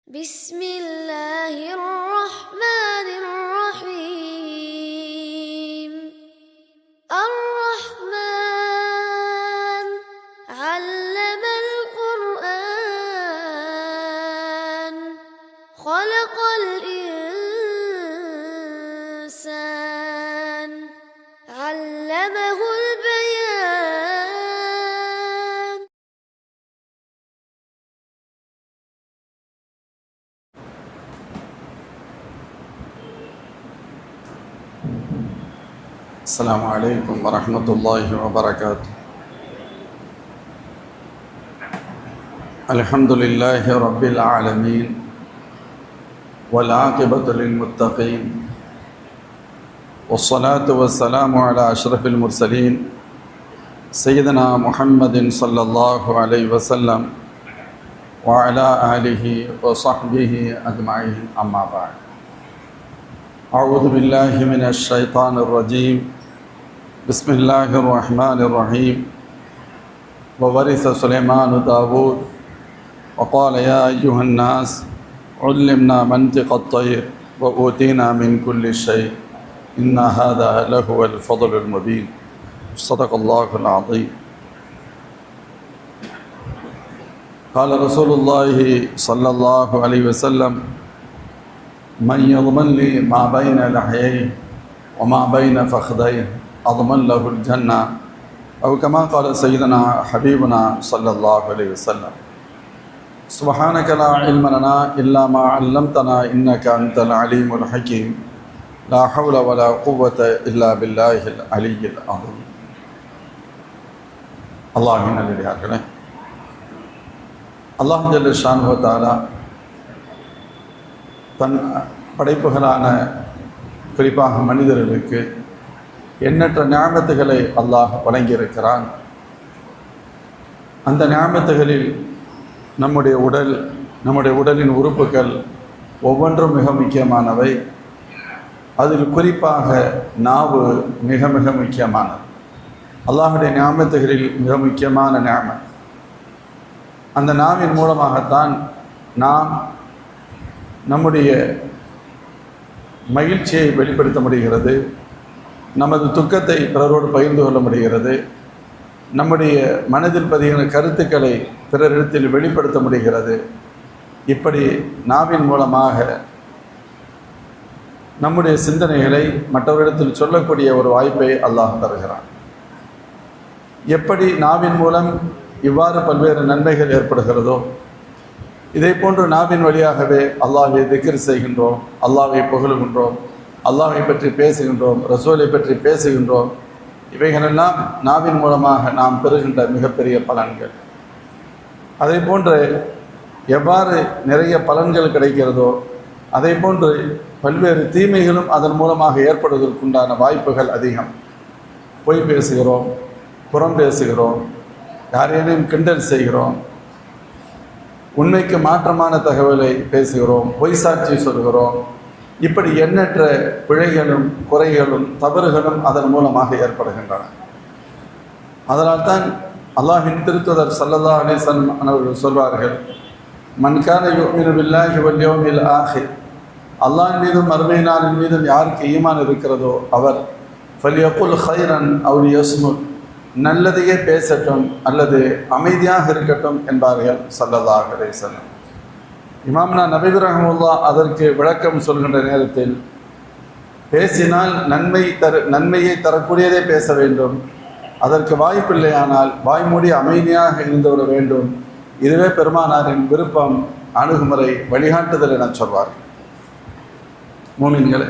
بسم الله الرحمن الرحيم الرحمن علم القرآن خلق الإنسان علمه البيان. السلام عليكم ورحمة الله وبركاته. الحمد لله رب العالمين والعاقبة للمتقين والصلاة والسلام على أشرف المرسلين سيدنا محمد صلى الله عليه وسلم وعلى آله وصحبه أجمعين. أما بعد، أعوذ بالله من الشيطان الرجيم. بسم الله الرحمن الرحيم. وورث سليمان داود وقال يا أيها الناس علمنا منطق الطير وأوتينا من كل شيء إن هذا لهو الفضل المبين. صدق الله العظيم. قال رسول الله صلى الله عليه وسلم من يضمن لي ما بين لحييه وما بين فخذيه أضمن له الجنة، أو كما قال سيدنا حبيبنا صلى الله عليه وسلم. سبحانك لا علم لنا إلا ما علمتنا إنك أنت العليم الحكيم. لا حول ولا قوة إلا بالله العلي العظيم. அல்லாஹ்வின் நல்லடியார்களே, அல்லாஹ் ஜல்ல ஷானுஹு வ தஆலா தன் படைப்புகளான குறிப்பாக மனிதர்களுக்கு எண்ணற்ற நியாமத்துகளை அல்லாஹ் வழங்கியிருக்கிறான். அந்த நியாமத்துகளில் நம்முடைய உடலின் உறுப்புகள் ஒவ்வொன்றும் மிக முக்கியமானவை. அதில் குறிப்பாக நாவு மிக மிக முக்கியமானது. அல்லாஹுடைய நியாமத்துகளில் மிக முக்கியமான நியாமத். அந்த நாவின் மூலமாகத்தான் நாம் நம்முடைய மகிழ்ச்சியை வெளிப்படுத்த முடிகிறது, நமது துக்கத்தை பிறரோடு பகிர்ந்து கொள்ள முடிகிறது, நம்முடைய மனதில் பதிகிற கருத்துக்களை பிறரிடத்தில் வெளிப்படுத்த முடிகிறது. இப்படி நாவின் மூலமாக நம்முடைய சிந்தனைகளை மற்றவரிடத்தில் சொல்லக்கூடிய ஒரு வாய்ப்பை அல்லாஹ் தருகிறான். எப்படி நாவின் மூலம் இவ்வாறு பல்வேறு நன்மைகள் ஏற்படுகிறதோ, இதே போன்று நாவின் வழியாகவே அல்லாஹ்வை திக்ர் செய்கின்றோம், அல்லாஹ்வை புகழுகின்றோம், அல்லாஹ்வை பற்றி பேசுகின்றோம், ரசூலை பற்றி பேசுகின்றோம். இவைகளெல்லாம் நாவின் மூலமாக நாம் பெறுகின்ற மிகப்பெரிய பலன்கள். அதே போன்று எவ்வாறு நிறைய பலன்கள் கிடைக்கிறதோ, அதே போன்று பல்வேறு தீமைகளும் அதன் மூலமாக ஏற்படுவதற்குண்டான வாய்ப்புகள் அதிகம். பொய் பேசுகிறோம், புறம் பேசுகிறோம், யாரேனும் கிண்டல் செய்கிறோம், உண்மைக்கு மாற்றமான தகவலை பேசுகிறோம், பொய் சாட்சி சொல்கிறோம். இப்படி எண்ணற்ற பிழைகளும் குறைகளும் தவறுகளும் அதன் மூலமாக ஏற்படுகின்றன. அதனால்தான் அல்லாஹ்வின் திருத்தூதர் ஸல்லல்லாஹு அலைஹி வஸல்லம் அவர்கள் சொல்வார்கள், மன் கான யுமினு பில்லாஹி வல் யௌமில் ஆஹிர், அல்லாஹ்வின் மீதும் மறுமை நாளின் மீதும் யாருக்கு ஈமான் இருக்கிறதோ அவர் ஃபல்யகுல் கைரன் அவ் லியஸ்முத், நல்லதையே பேசட்டும் அல்லது அமைதியாக இருக்கட்டும் என்பார்கள் ஸல்லல்லாஹு அலைஹி வஸல்லம். இமாம்னா நபவி ரஹ்மத்துல்லாஹ் அதற்கு விளக்கம் சொல்கின்ற நேரத்தில், பேசினால் நன்மையை தரக்கூடியதே பேச வேண்டும், அதற்கு வாய்ப்பில்லையானால் வாய்மூடி அமைதியாக இருந்துவிட வேண்டும். இதுவே பெருமானாரின் விருப்பம், அணுகுமுறை, வழிகாட்டுதல் என சொல்வார். மூமின்களே,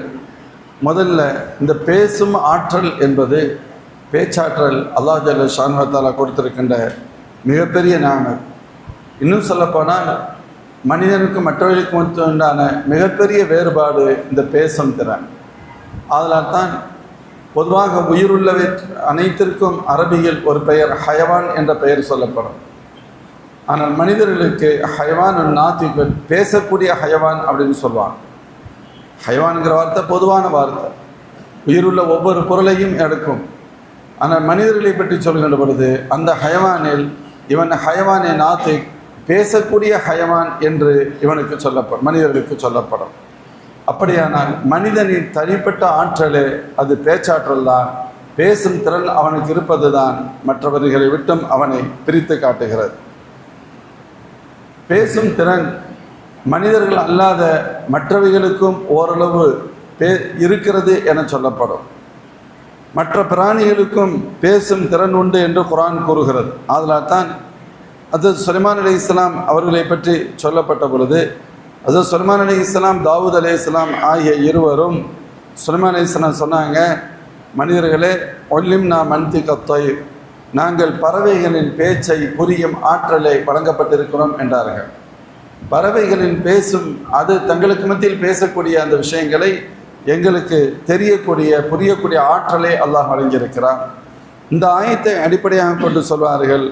முதல்ல இந்த பேசும் ஆற்றல் என்பது, பேச்சாற்றல் அல்லாஹ் ஜல்ல ஷானுஹு வ தஆலா கொடுத்திருக்கின்ற மிகப்பெரிய நியாமத். இன்னும் சொல்லப்போனால் மனிதனுக்கும் மற்றவர்களுக்கும் உண்டான மிகப்பெரிய வேறுபாடு இந்த பேசும் திறன். அதனால் தான் பொதுவாக உயிருள்ளவை அனைத்திற்கும் அரபியில் ஒரு பெயர் ஹயவான் என்ற பெயர் சொல்லப்படும். ஆனால் மனிதர்களுக்கு ஹயவான் நாத்திக், பேசக்கூடிய ஹயவான் அப்படின்னு சொல்லுவாங்க. ஹயவான்கிற வார்த்தை பொதுவான வார்த்தை, உயிருள்ள ஒவ்வொரு பொருளையும் எடுக்கும். ஆனால் மனிதர்களை பற்றி சொல்கின்ற பொழுது அந்த ஹயவானில் இவன் ஹயவானே நாத்திக், பேசக்கூடிய ஹயவான் என்று இவனுக்கு சொல்லப்படும், மனிதர்களுக்கு சொல்லப்படும். அப்படியானால் மனிதனின் தனிப்பட்ட ஆற்றலே அது பேச்சாற்றல் தான். பேசும் திறன் அவனுக்கு இருப்பது தான் மற்றவர்களை விட்டும் அவனை பிரித்து காட்டுகிறது. பேசும் திறன் மனிதர்கள் அல்லாத மற்றவைகளுக்கும் ஓரளவு இருக்கிறது என சொல்லப்படும். மற்ற பிராணிகளுக்கும் பேசும் திறன் உண்டு என்று குர்ஆன் கூறுகிறது. அதனால் தான் ஹஜ்ரத் சுலைமான் அலைஹிஸ்ஸலாம் அவர்களை பற்றி சொல்லப்பட்ட பொழுது ஹஜ்ரத் சுலைமான் அலைஹிஸ்ஸலாம், தாவூத் அலைஹிஸ்ஸலாம் ஆகிய இருவரும் சுலைமான் அலைஹிஸ்ஸலாம் சொன்னாங்க, மனிதர்களே ஒல்லிம்னா மன்திக த்வைர், நாங்கள் பறவைகளின் பேச்சை புரியும் ஆற்றலை வழங்கப்பட்டிருக்கிறோம் என்றார்கள். பறவைகளின் பேசும் அது தங்களுக்கு மத்தியில் பேசக்கூடிய அந்த விஷயங்களை எங்களுக்கு தெரியக்கூடிய புரியக்கூடிய ஆற்றலை அல்லாஹ் வழங்கியிருக்கிறார். இந்த ஆயத்தை அடிப்படையாக கொண்டு சொல்வார்கள்,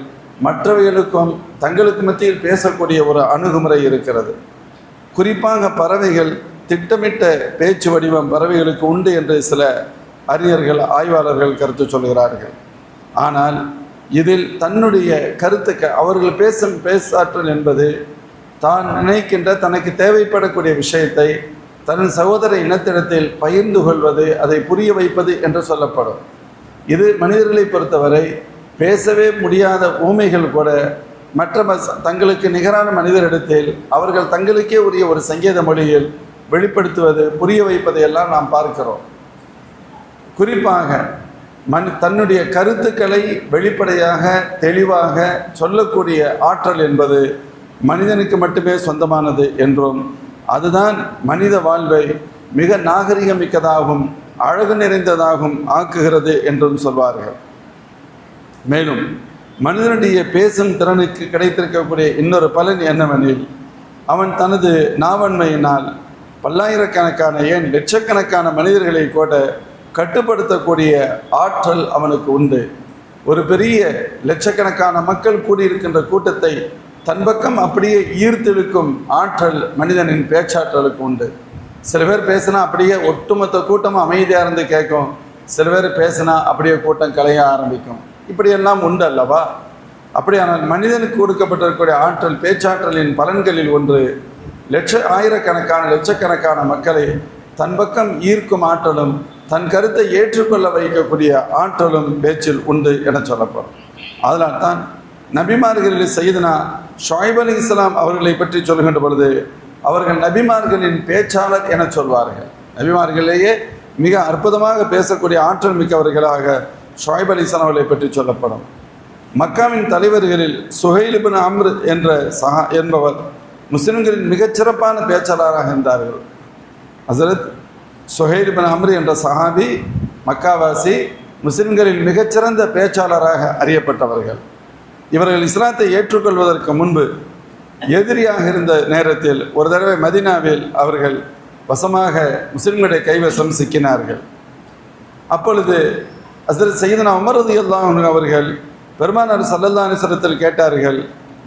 மற்றவைகளுக்கும் தங்களுக்கு மத்தியில் பேசக்கூடிய ஒரு அணுகுமுறை இருக்கிறது. குறிப்பாக பறவைகள் திட்டமிட்ட பேச்சு வடிவம் பறவைகளுக்கு உண்டு என்று சில அறிஞர்கள் ஆய்வாளர்கள் கருத்து சொல்கிறார்கள். ஆனால் இதில் தன்னுடைய கருத்துக்கு அவர்கள் பேசும் பேசாற்றல் என்பது தான் நினைக்கின்ற தனக்கு தேவைப்படக்கூடிய விஷயத்தை தன் சகோதர இனத்திடத்தில் பகிர்ந்து கொள்வது, அதை புரிய வைப்பது என்று சொல்லப்படும். இது மனிதர்களை பொறுத்தவரை பேசவே முடியாத ஊமைகள் கூட மற்ற தங்களுக்கு நிகரான மனிதரிடத்தில் அவர்கள் தங்களுக்கே உரிய ஒரு சங்கேத மொழியில் வெளிப்படுத்துவது, புரிய வைப்பதையெல்லாம் நாம் பார்க்கிறோம். குறிப்பாக தன்னுடைய கருத்துக்களை வெளிப்படையாக தெளிவாக சொல்லக்கூடிய ஆற்றல் என்பது மனிதனுக்கு மட்டுமே சொந்தமானது என்றும் அதுதான் மனித வாழ்வை மிக நாகரிகமிக்கதாகவும் அழகு நிறைந்ததாகவும் ஆக்குகிறது என்றும் சொல்வார்கள். மேலும் மனிதனுடைய பேசும் திறனுக்கு கிடைத்திருக்கக்கூடிய இன்னொரு பலன் என்னவெனில், அவன் தனது நாவன்மையினால் பல்லாயிரக்கணக்கான ஏன் லட்சக்கணக்கான மனிதர்களை கூட கட்டுப்படுத்தக்கூடிய ஆற்றல் அவனுக்கு உண்டு. ஒரு பெரிய லட்சக்கணக்கான மக்கள் கூடியிருக்கின்ற கூட்டத்தை தன் பக்கம் அப்படியே ஈர்த்தெழுக்கும் ஆற்றல் மனிதனின் பேச்சாற்றலுக்கு உண்டு. சில பேர் பேசினா அப்படியே ஒட்டுமொத்த கூட்டமும் அமைதியாக இருந்து கேட்கும், சில பேர் பேசினா அப்படியே கூட்டம் கலைய ஆரம்பிக்கும். இப்படியெல்லாம் உண்டு அல்லவா? அப்படியானால் மனிதனுக்கு கொடுக்கப்பட்டிருக்கக்கூடிய ஆற்றல், பேச்சாற்றலின் பலன்களில் ஒன்று ஆயிரக்கணக்கான லட்சக்கணக்கான மக்களை தன் பக்கம் ஈர்க்கும் ஆற்றலும் தன் கருத்தை ஏற்றுக்கொள்ள வைக்கக்கூடிய ஆற்றலும் பேச்சில் உண்டு என சொல்லப்படும். அதனால் தான் நபிமார்களில் சையதுனா ஷுஐப் அலைஹிஸ்ஸலாம் அவர்களை பற்றி சொல்கின்ற பொழுது அவர்கள் நபிமார்களின் பேச்சாளர் என சொல்வார்கள். நபிமார்களிலேயே மிக அற்புதமாக பேசக்கூடிய ஆற்றல் மிக்கவர்களாக ஷுஐப் அலைஹிஸ்ஸலாம் அவர்களை பற்றி சொல்லப்படும். மக்காவின் தலைவர்களில் சுஹைல் இப்னு அம்ர் என்பவர் முஸ்லிம்களின் மிகச்சிறப்பான பேச்சாளராக இருந்தார்கள். ஹஸரத் சுஹைல் இப்னு அம்ர் என்ற சஹாபி மக்காவாசி, முஸ்லிம்களின் மிகச்சிறந்த பேச்சாளராக அறியப்பட்டவர்கள். இவர்கள் இஸ்லாத்தை ஏற்றுக்கொள்வதற்கு முன்பு எதிரியாக இருந்த நேரத்தில் ஒரு தடவை மதீனாவில் அவர்கள் வசமாக முஸ்லிம்களுடைய கைவசம் சிக்கினார்கள். அப்பொழுது ஹஸரத் சய்யிதுனா உமர் ரலியல்லாஹு அன்ஹு அவர்கள் பெருமானார் ஸல்லல்லாஹு அலைஹி வஸல்லம் கேட்டார்கள்,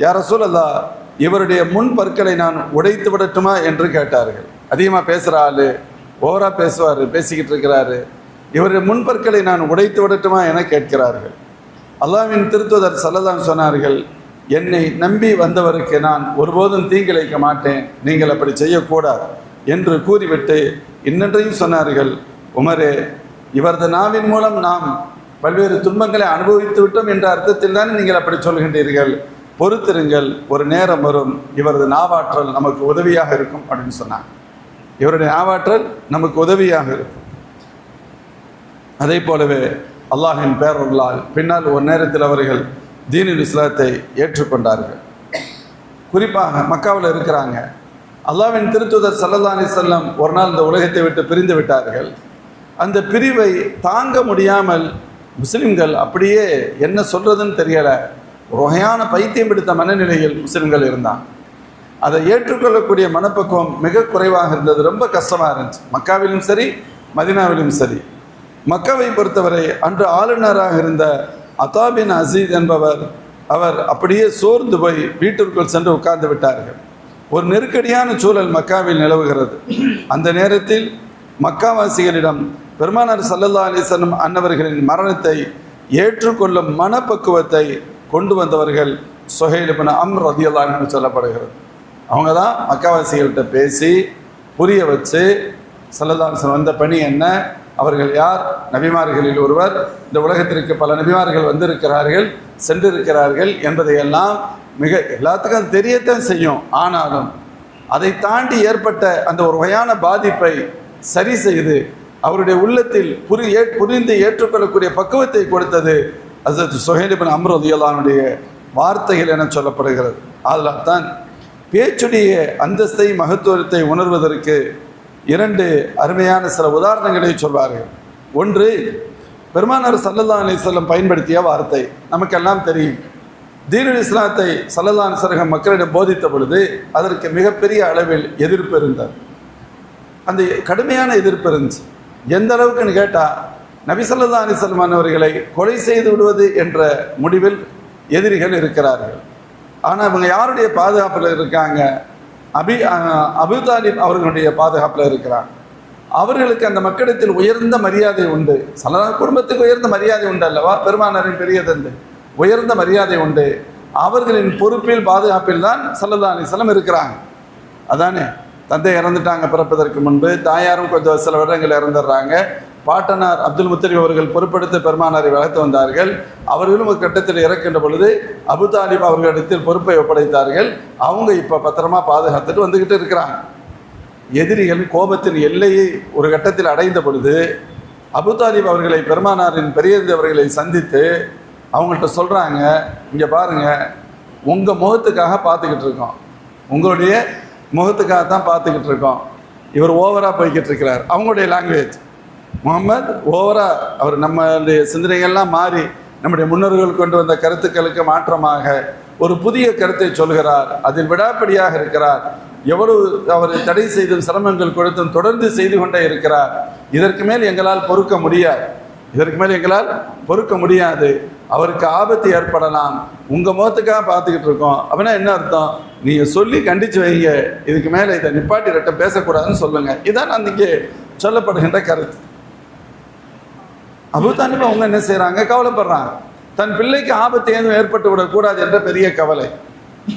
யா ரசூலல்லாஹ், இவருடைய முன் பற்களை நான் உடைத்து விடட்டுமா என்று கேட்டார்கள். அதிகமாக பேசுகிற ஆள், ஓவராக பேசுவார், பேசிக்கிட்டு இருக்கிறாரு, இவருடைய முன்பற்களை நான் உடைத்து விடட்டுமா என கேட்கிறார்கள். அல்லாஹ்வின் திருத்தூதர் ஸல்லல்லாஹு சொன்னார்கள், என்னை நம்பி வந்தவருக்கு நான் ஒருபோதும் தீங்கிழைக்க மாட்டேன், நீங்கள் அப்படி செய்யக்கூடாது என்று கூறிவிட்டு இன்னொன்றையும் சொன்னார்கள், உமரே, இவரது நாவின் மூலம் நாம் பல்வேறு துன்பங்களை அனுபவித்து விட்டோம் என்ற அர்த்தத்தில் தான் நீங்கள் அப்படி சொல்கின்றீர்கள், பொறுத்திருங்கள், ஒரு நேரம் வரும் இவரது நாவாற்றல் நமக்கு உதவியாக இருக்கும் அப்படின்னு சொன்னாங்க. இவருடைய நாவாற்றல் நமக்கு உதவியாக இருக்கும். அதே போலவே அல்லாஹின் பேரருளால் பின்னால் ஒரு நேரத்தில் அவர்கள் தீனுல் இஸ்லாத்தை ஏற்றுக்கொண்டார்கள். குறிப்பாக மக்காவில் இருக்கிறாங்க. அல்லாஹ்வின் திருத்தூதர் ஸல்லல்லாஹு அலைஹி வஸல்லம் ஒரு நாள் இந்த உலகத்தை விட்டு பிரிந்து விட்டார்கள். அந்த பிரிவை தாங்க முடியாமல் முஸ்லிம்கள் அப்படியே என்ன சொல்கிறதுன்னு தெரியலை, ஒரு வகையான பைத்தியம் பிடித்த மனநிலையில் முஸ்லிம்கள் இருந்தாங்க. அதை ஏற்றுக்கொள்ளக்கூடிய மனப்பக்குவம் மிக குறைவாக இருந்தது, ரொம்ப கஷ்டமாக இருந்துச்சு. மக்காவிலும் சரி மதீனாவிலும் சரி. மக்காவை பொறுத்தவரை அன்று ஆளுநராக இருந்த அதா பின் அசீஸ் என்பவர், அவர் அப்படியே சோர்ந்து போய் வீட்டிற்குள் சென்று உட்கார்ந்து விட்டார்கள். ஒரு நெருக்கடியான சூழல் மக்காவில் நிலவுகிறது. அந்த நேரத்தில் மக்காவாசிகளிடம் பெருமானார் ஸல்லல்லாஹு அலைஹி வஸல்லம் அன்னவர்களின் மரணத்தை ஏற்றுக்கொள்ளும் மனப்பக்குவத்தை கொண்டு வந்தவர்கள் சுஹைல் இப்னு அம்ர் ரலியல்லாஹு அன்ஹு சொல்லப்படுகிறது. அவங்க தான் மக்காவாசிகள்கிட்ட பேசி புரிய வச்சு ஸல்லல்லாஹு அலைஹி வஸல்லம் வந்த பணி என்ன, அவர்கள் யார், நபிமார்களில் ஒருவர், இந்த உலகத்திற்கு பல நபிமார்கள் வந்திருக்கிறார்கள் சென்றிருக்கிறார்கள் என்பதையெல்லாம் மிக எல்லாத்துக்கும் அது தெரியத்தான் செய்யும். ஆனாலும் அதை தாண்டி ஏற்பட்ட அந்த ஒரு வகையான பாதிப்பை சரி செய்து அவருடைய உள்ளத்தில் புரிந்து ஏற்றுக்கொள்ளக்கூடிய பக்குவத்தை கொடுத்தது ஹஸரத் சுஹைல் இப்னு அம்ர் ரலியல்லாஹு அன்ஹுடைய வார்த்தைகள் என சொல்லப்படுகிறது. அதனால் தான் பேச்சுடைய அந்தஸ்தை மகத்துவத்தை உணர்வதற்கு இரண்டு அருமையான சில உதாரணங்களை சொல்வார்கள். ஒன்று, பெருமானார் ஸல்லல்லாஹு அலைஹி வஸல்லம் பயன்படுத்திய வார்த்தை நமக்கெல்லாம் தெரியும். தீனுல் இஸ்லாத்தை ஸல்லல்லாஹு அலைஹி வஸல்லம் மக்களிடம் போதித்த பொழுது அதற்கு மிகப்பெரிய அளவில் எதிர்ப்பு இருந்தது. அந்த கடுமையான எதிர்ப்பு இருந்துச்சு. எந்த அளவுக்குன்னு கேட்டால், நபி ஸல்லல்லாஹு அலைஹி வஸல்லம் அவர்களை கொலை செய்து விடுவது என்ற முடிவில் எதிரிகள் இருக்கிறார்கள். ஆனால் இவங்க யாருடைய பாதுகாப்பில் இருக்காங்க? அபூ தாலிப் அவர்களுடைய பாதுகாப்பில் இருக்கிறாங்க. அவர்களுக்கு அந்த மக்களிடத்தில் உயர்ந்த மரியாதை உண்டு. ஸல்லல்லாஹு குடும்பத்துக்கு உயர்ந்த மரியாதை உண்டு அல்லவா? பெருமானாரின் பெரிய தந்தை, உயர்ந்த மரியாதை உண்டு. அவர்களின் பொறுப்பில் பாதுகாப்பில் தான் ஸல்லல்லாஹு அலைஹி வஸல்லம் இருக்கிறாங்க. அதானே, தந்தை இறந்துட்டாங்க பிறப்பதற்கு முன்பு, தாயாரும் கொஞ்சம் சில வருடங்கள் இறந்துடுறாங்க. பாட்டனார் அப்துல் முத்தலிப் அவர்கள் பொறுப்பெடுத்து பெருமானாரை வளர்த்து வந்தார்கள். அவர்களும் ஒரு கட்டத்தில் இறக்கின்ற பொழுது அபூ தாலிப் அவர்களிடத்தில் பொறுப்பை ஒப்படைத்தார்கள். அவங்க இப்போ பத்திரமா பாதுகாத்துட்டு வந்துக்கிட்டு இருக்கிறாங்க. எதிரிகள் கோபத்தின் எல்லையை ஒரு கட்டத்தில் அடைந்த பொழுது அபூ தாலிப் அவர்களை, பெருமானாரின் பெரியவர்களை சந்தித்து அவங்கள்ட்ட சொல்கிறாங்க, இங்கே பாருங்கள், உங்கள் முகத்துக்காக பார்த்துக்கிட்டு இருக்கோம், உங்களுடைய முகத்துக்காக தான் பார்த்துக்கிட்டு இருக்கோம். இவர் ஓவராக போய்கிட்டு இருக்கிறார். அவங்களுடைய லாங்குவேஜ், முகமது ஓவராக அவர் நம்மளுடைய சிந்தனைகள்லாம் மாறி நம்முடைய முன்னோர்கள் கொண்டு வந்த கருத்துக்களுக்கு மாற்றமாக ஒரு புதிய கருத்தை சொல்கிறார். அதில் விடாப்படியாக இருக்கிறார். எவ்வளவு அவர் தடை செய்தும் சிரமங்கள் கொடுத்தும் தொடர்ந்து செய்து கொண்டே இருக்கிறார். இதற்கு மேல் எங்களால் பொறுக்க முடியாது. அவருக்கு ஆபத்து ஏற்படலாம். உங்கள் முகத்துக்காக பார்த்துக்கிட்டு இருக்கோம். அப்படின்னா என்ன அர்த்தம்? நீங்கள் சொல்லி கண்டித்து வைங்க, இதுக்கு மேலே இதை நிப்பாட்டி ரெட்ட பேசக்கூடாதுன்னு சொல்லுங்கள். இதான் நான் இங்கே சொல்லப்படுகின்ற கருத்து. அபூ தாலிப் அவங்க என்ன செய்கிறாங்க? கவலைப்படுறாங்க. தன் பிள்ளைக்கு ஆபத்து ஏதும் ஏற்பட்டு விடக்கூடாது என்ற பெரிய கவலை.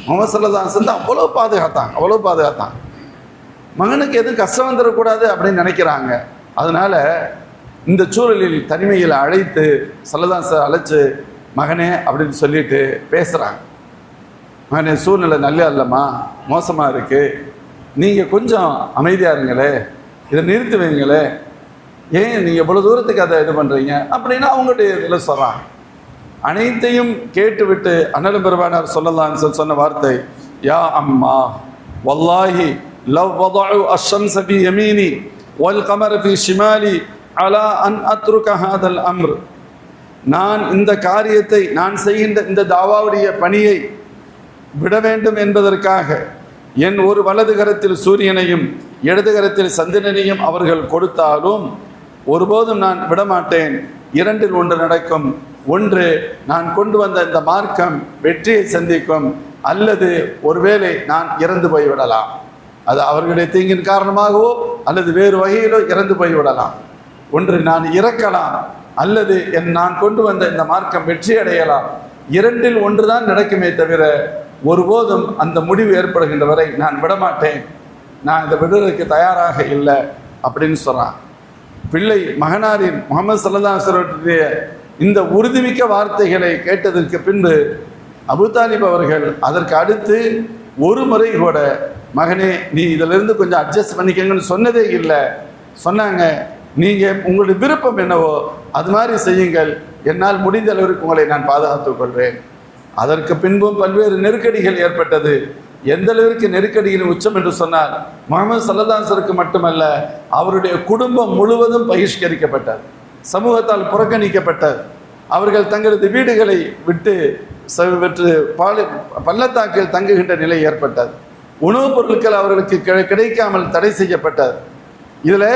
முஹம்மது ஸல்லல்லாஹு அலைஹி வஸல்லம் அவ்வளோ பாதுகாத்தாங்க. மகனுக்கு எதுவும் கஷ்டம் வந்துடக்கூடாது அப்படின்னு நினைக்கிறாங்க. அதனால இந்த சூழலில் தனிமையில் அழைத்து ஸல்லல்லாஹு அழைச்சு, மகனே அப்படின்னு சொல்லிட்டு பேசுகிறாங்க. மகனே, சூழ்நிலை நல்லா இல்லைம்மா, மோசமாக இருக்குது, நீங்கள் கொஞ்சம் அமைதியாக இருங்களே, இதை நிறுத்தி வைங்களே, ஏன் நீங்கள் இவ்வளோ தூரத்துக்கு அதை இது பண்ணுறீங்க அப்படின்னு அவங்களுடைய இதில் சொல்கிறாங்க. அனைத்தையும் கேட்டுவிட்டு அண்ணலும் பெருமானார் ஸல்லல்லாஹு அலைஹி வஸல்லம் சொன்ன வார்த்தை, யா அம்மா வல்லாஹி லவ் வதஉ அஷம்ஸ ஃபி யமீனி வல் கமர ஃபி ஷிமாலி அலா அன் அத்ருக ஹாதல் அம்ர். நான் இந்த காரியத்தை, நான் செய்கின்ற இந்த தாவாவுடைய பணியை விட வேண்டும் என்பதற்காக என் ஒரு வலது கரத்தில் சூரியனையும் இடது கரத்தில் சந்திரனையும் அவர்கள் கொடுத்தாலும் ஒருபோதும் நான் விடமாட்டேன். இரண்டில் ஒன்று நடக்கும். ஒன்று, நான் கொண்டு வந்த இந்த மார்க்கம் வெற்றியை சந்திக்கும், அல்லது ஒருவேளை நான் இறந்து போய்விடலாம். அது அவர்களுடைய தீங்கின் காரணமாகவோ அல்லது வேறு வகையிலோ இறந்து போய்விடலாம். ஒன்று, நான் இறக்கலாம், அல்லது நான் கொண்டு வந்த இந்த மார்க்கம் வெற்றி அடையலாம். இரண்டில் ஒன்று தான் நடக்குமே தவிர ஒருபோதும் அந்த முடிவு ஏற்படுகின்ற வரை நான் விடமாட்டேன், நான் இந்த விடுதலுக்கு தயாராக இல்லை அப்படின்னு சொல்கிறான். பிள்ளை மகனாரின் முஹம்மது ஸல்லல்லாஹு அலைஹி வஸல்லம் இந்த உறுதிமிக்க வார்த்தைகளை கேட்டதற்கு பின்பு அபூ தாலிப் அவர்கள் அதற்கு அடுத்து ஒரு முறை கூட, மகனே நீ இதிலிருந்து கொஞ்சம் அட்ஜஸ்ட் பண்ணிக்கங்கன்னு சொன்னதே இல்லை. சொன்னாங்க, நீங்கள் உங்களுடைய விருப்பம் என்னவோ அது மாதிரி செய்யுங்கள், என்னால் முடிந்த அளவிற்கு உங்களை நான் பாதுகாத்துக் கொள்வேன். அதற்கு பின்பும் பல்வேறு நெருக்கடிகள் ஏற்பட்டது. எந்த அளவிற்கு நெருக்கடியின் உச்சம் என்று சொன்னால், முஹம்மது ஸல்லல்லாஹு அலைஹி வஸல்லம் மட்டுமல்ல, அவருடைய குடும்பம் முழுவதும் பகிஷ்கரிக்கப்பட்டது, சமூகத்தால் புறக்கணிக்கப்பட்டது. அவர்கள் தங்களது வீடுகளை விட்டு பள்ளத்தாக்கில் தங்குகின்ற நிலை ஏற்பட்டது. உணவுப் பொருட்கள் அவர்களுக்கு கிடைக்காமல் தடை செய்யப்பட்டது. இதில்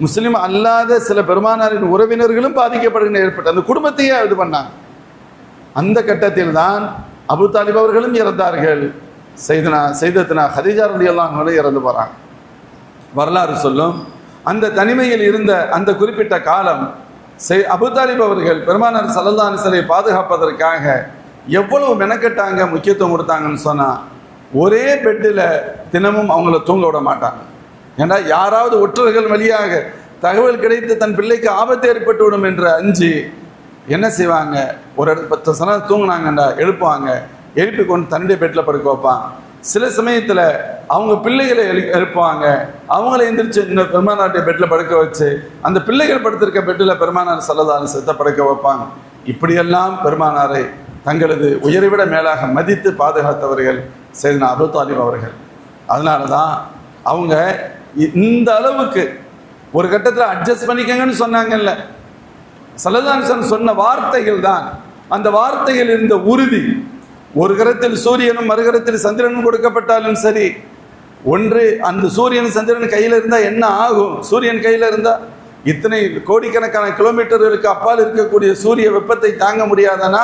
முஸ்லீம் அல்லாத சில பெருமானாரின் உறவினர்களும் பாதிக்கப்படுகின்ற ஏற்பட்டது. அந்த குடும்பத்தையே இது பண்ணாங்க. அந்த கட்டத்தில் தான் அபூ தாலிப் அவர்களும் இறந்தார்கள். சையதத்துனா ஹதீஜா ரலியல்லாஹு அன்ஹா இறந்து போகிறாங்க. வரலாறு சொல்லும். அந்த தனிமையில் இருந்த அந்த குறிப்பிட்ட காலம் அபூ தாலிப் அவர்கள் பெருமானார் ஸல்லல்லாஹு அலைஹி வஸல்லம் பாதுகாப்பதற்காக எவ்வளவு மெனக்கட்டாங்க, முக்கியத்துவம் கொடுத்தாங்கன்னு சொன்னால், ஒரே பெட்டில் தினமும் அவங்கள தூங்க விட மாட்டாங்க. ஏன்னா யாராவது ஒற்றர்கள் வழியாக தகவல் கிடைத்து தன் பிள்ளைக்கு ஆபத்து ஏற்பட்டு விடும் என்று அஞ்சு என்ன செய்வாங்க, ஒரு 10 சனம் தூங்கினாங்கண்டா எழுப்புவாங்க, எழுப்பி கொண்டு தன்னுடைய பெட்டில் படுக்க வைப்பான். சில சமயத்தில் அவங்க பிள்ளைகளை எழுப்புவாங்க, அவங்கள எந்திரிச்சு இன்னும் பெருமானாருடைய பெட்டில் படுக்க வச்சு அந்த பிள்ளைகள் படுத்திருக்க பெட்டில் பெருமானார் ஸல்லல்லாஹு அலைஹி வஸல்லம் படுக்க வைப்பாங்க. இப்படியெல்லாம் பெருமானாரை தங்களது உயர்விட மேலாக மதித்து பாதுகாத்தவர்கள் சையதுனா அபூ தாலிப் அவர்கள். அதனால தான் அவங்க இந்த அளவுக்கு ஒரு கட்டத்தில் அட்ஜஸ்ட் பண்ணிக்கங்கன்னு சொன்னாங்கல்ல. ஸல்லல்லாஹு அலைஹி வஸல்லம் சொன்ன வார்த்தைகள் தான், அந்த வார்த்தைகள் இருந்த உறுதி. ஒரு கரத்தில் சூரியனும் மறுகரத்தில் சந்திரனும் கொடுக்கப்பட்டாலும் சரி, ஒன்று அந்த சூரியன் சந்திரன் கையில் இருந்தால் என்ன ஆகும்? சூரியன் கையில் இருந்தால் இத்தனை கோடிக்கணக்கான கிலோமீட்டர்களுக்கு அப்பால் இருக்கக்கூடிய சூரிய வெப்பத்தை தாங்க முடியாதனா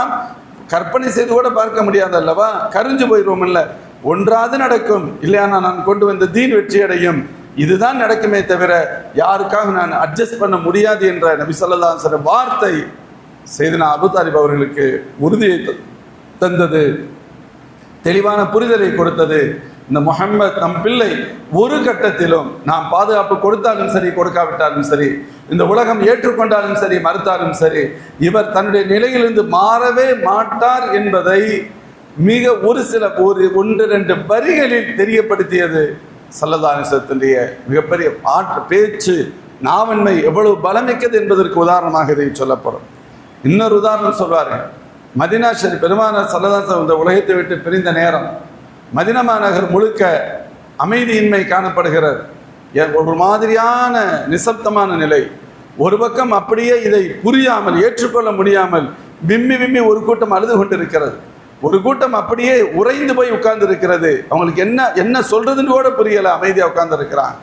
கற்பனை செய்து கூட பார்க்க முடியாது அல்லவா? கரிஞ்சு போயிடுவோம். இல்லை, ஒன்றாவது நடக்கும், இல்லையானா நான் கொண்டு வந்த தீன் வெற்றி அடையும். இதுதான் நடக்குமே தவிர யாருக்காக நான் அட்ஜஸ்ட் பண்ண முடியாது என்ற நபி ஸல்லல்லாஹு அலைஹி வஸல்லம் வார்த்தை சையதுனா அபூ தாலிப் அவர்களுக்கு உறுதியை தந்தது, தெளிவான புரிதலை கொடுத்தது. இந்த முஹம்மத் நம் பிள்ளை ஒரு கட்டத்திலும் நாம் பாதுகாப்பு கொடுத்தாலும் சரி கொடுக்காவிட்டாலும் சரி, இந்த உலகம் ஏற்றுக்கொண்டாலும் சரி மறுத்தாலும் சரி, இவர் தன்னுடைய நிலையிலிருந்து மாறவே மாட்டார் என்பதை மிக ஒரு சில 1-2 வரிகளில் தெரியப்படுத்தியது ஸல்லல்லாஹு அலைஹி வஸல்லத்துடைய மிகப்பெரிய பேச்சு நாவன்மை எவ்வளவு பலமிக்கது என்பதற்கு உதாரணமாக இதை சொல்லப்படும். இன்னொரு உதாரணம் சொல்வார்கள். மதினா ஷரீஃப் பெருமானார் ஸல்லல்லாஹு அலைஹி வஸல்லம் இந்த உலகத்தை விட்டு பிரிந்த நேரம் மதினா மாநகர் முழுக்க அமைதியின்மை காணப்படுகிறது. ஒரு மாதிரியான நிசப்தமான நிலை. ஒரு பக்கம் அப்படியே இதை புரியாமல் ஏற்றுக்கொள்ள முடியாமல் விம்மி ஒரு கூட்டம் அழுது கொண்டிருக்கிறது. ஒரு கூட்டம் அப்படியே உறைந்து போய் உட்கார்ந்து இருக்கிறது. அவங்களுக்கு என்ன சொல்றதுன்னு கூட புரியல, அமைதியாக உட்கார்ந்து இருக்கிறான்.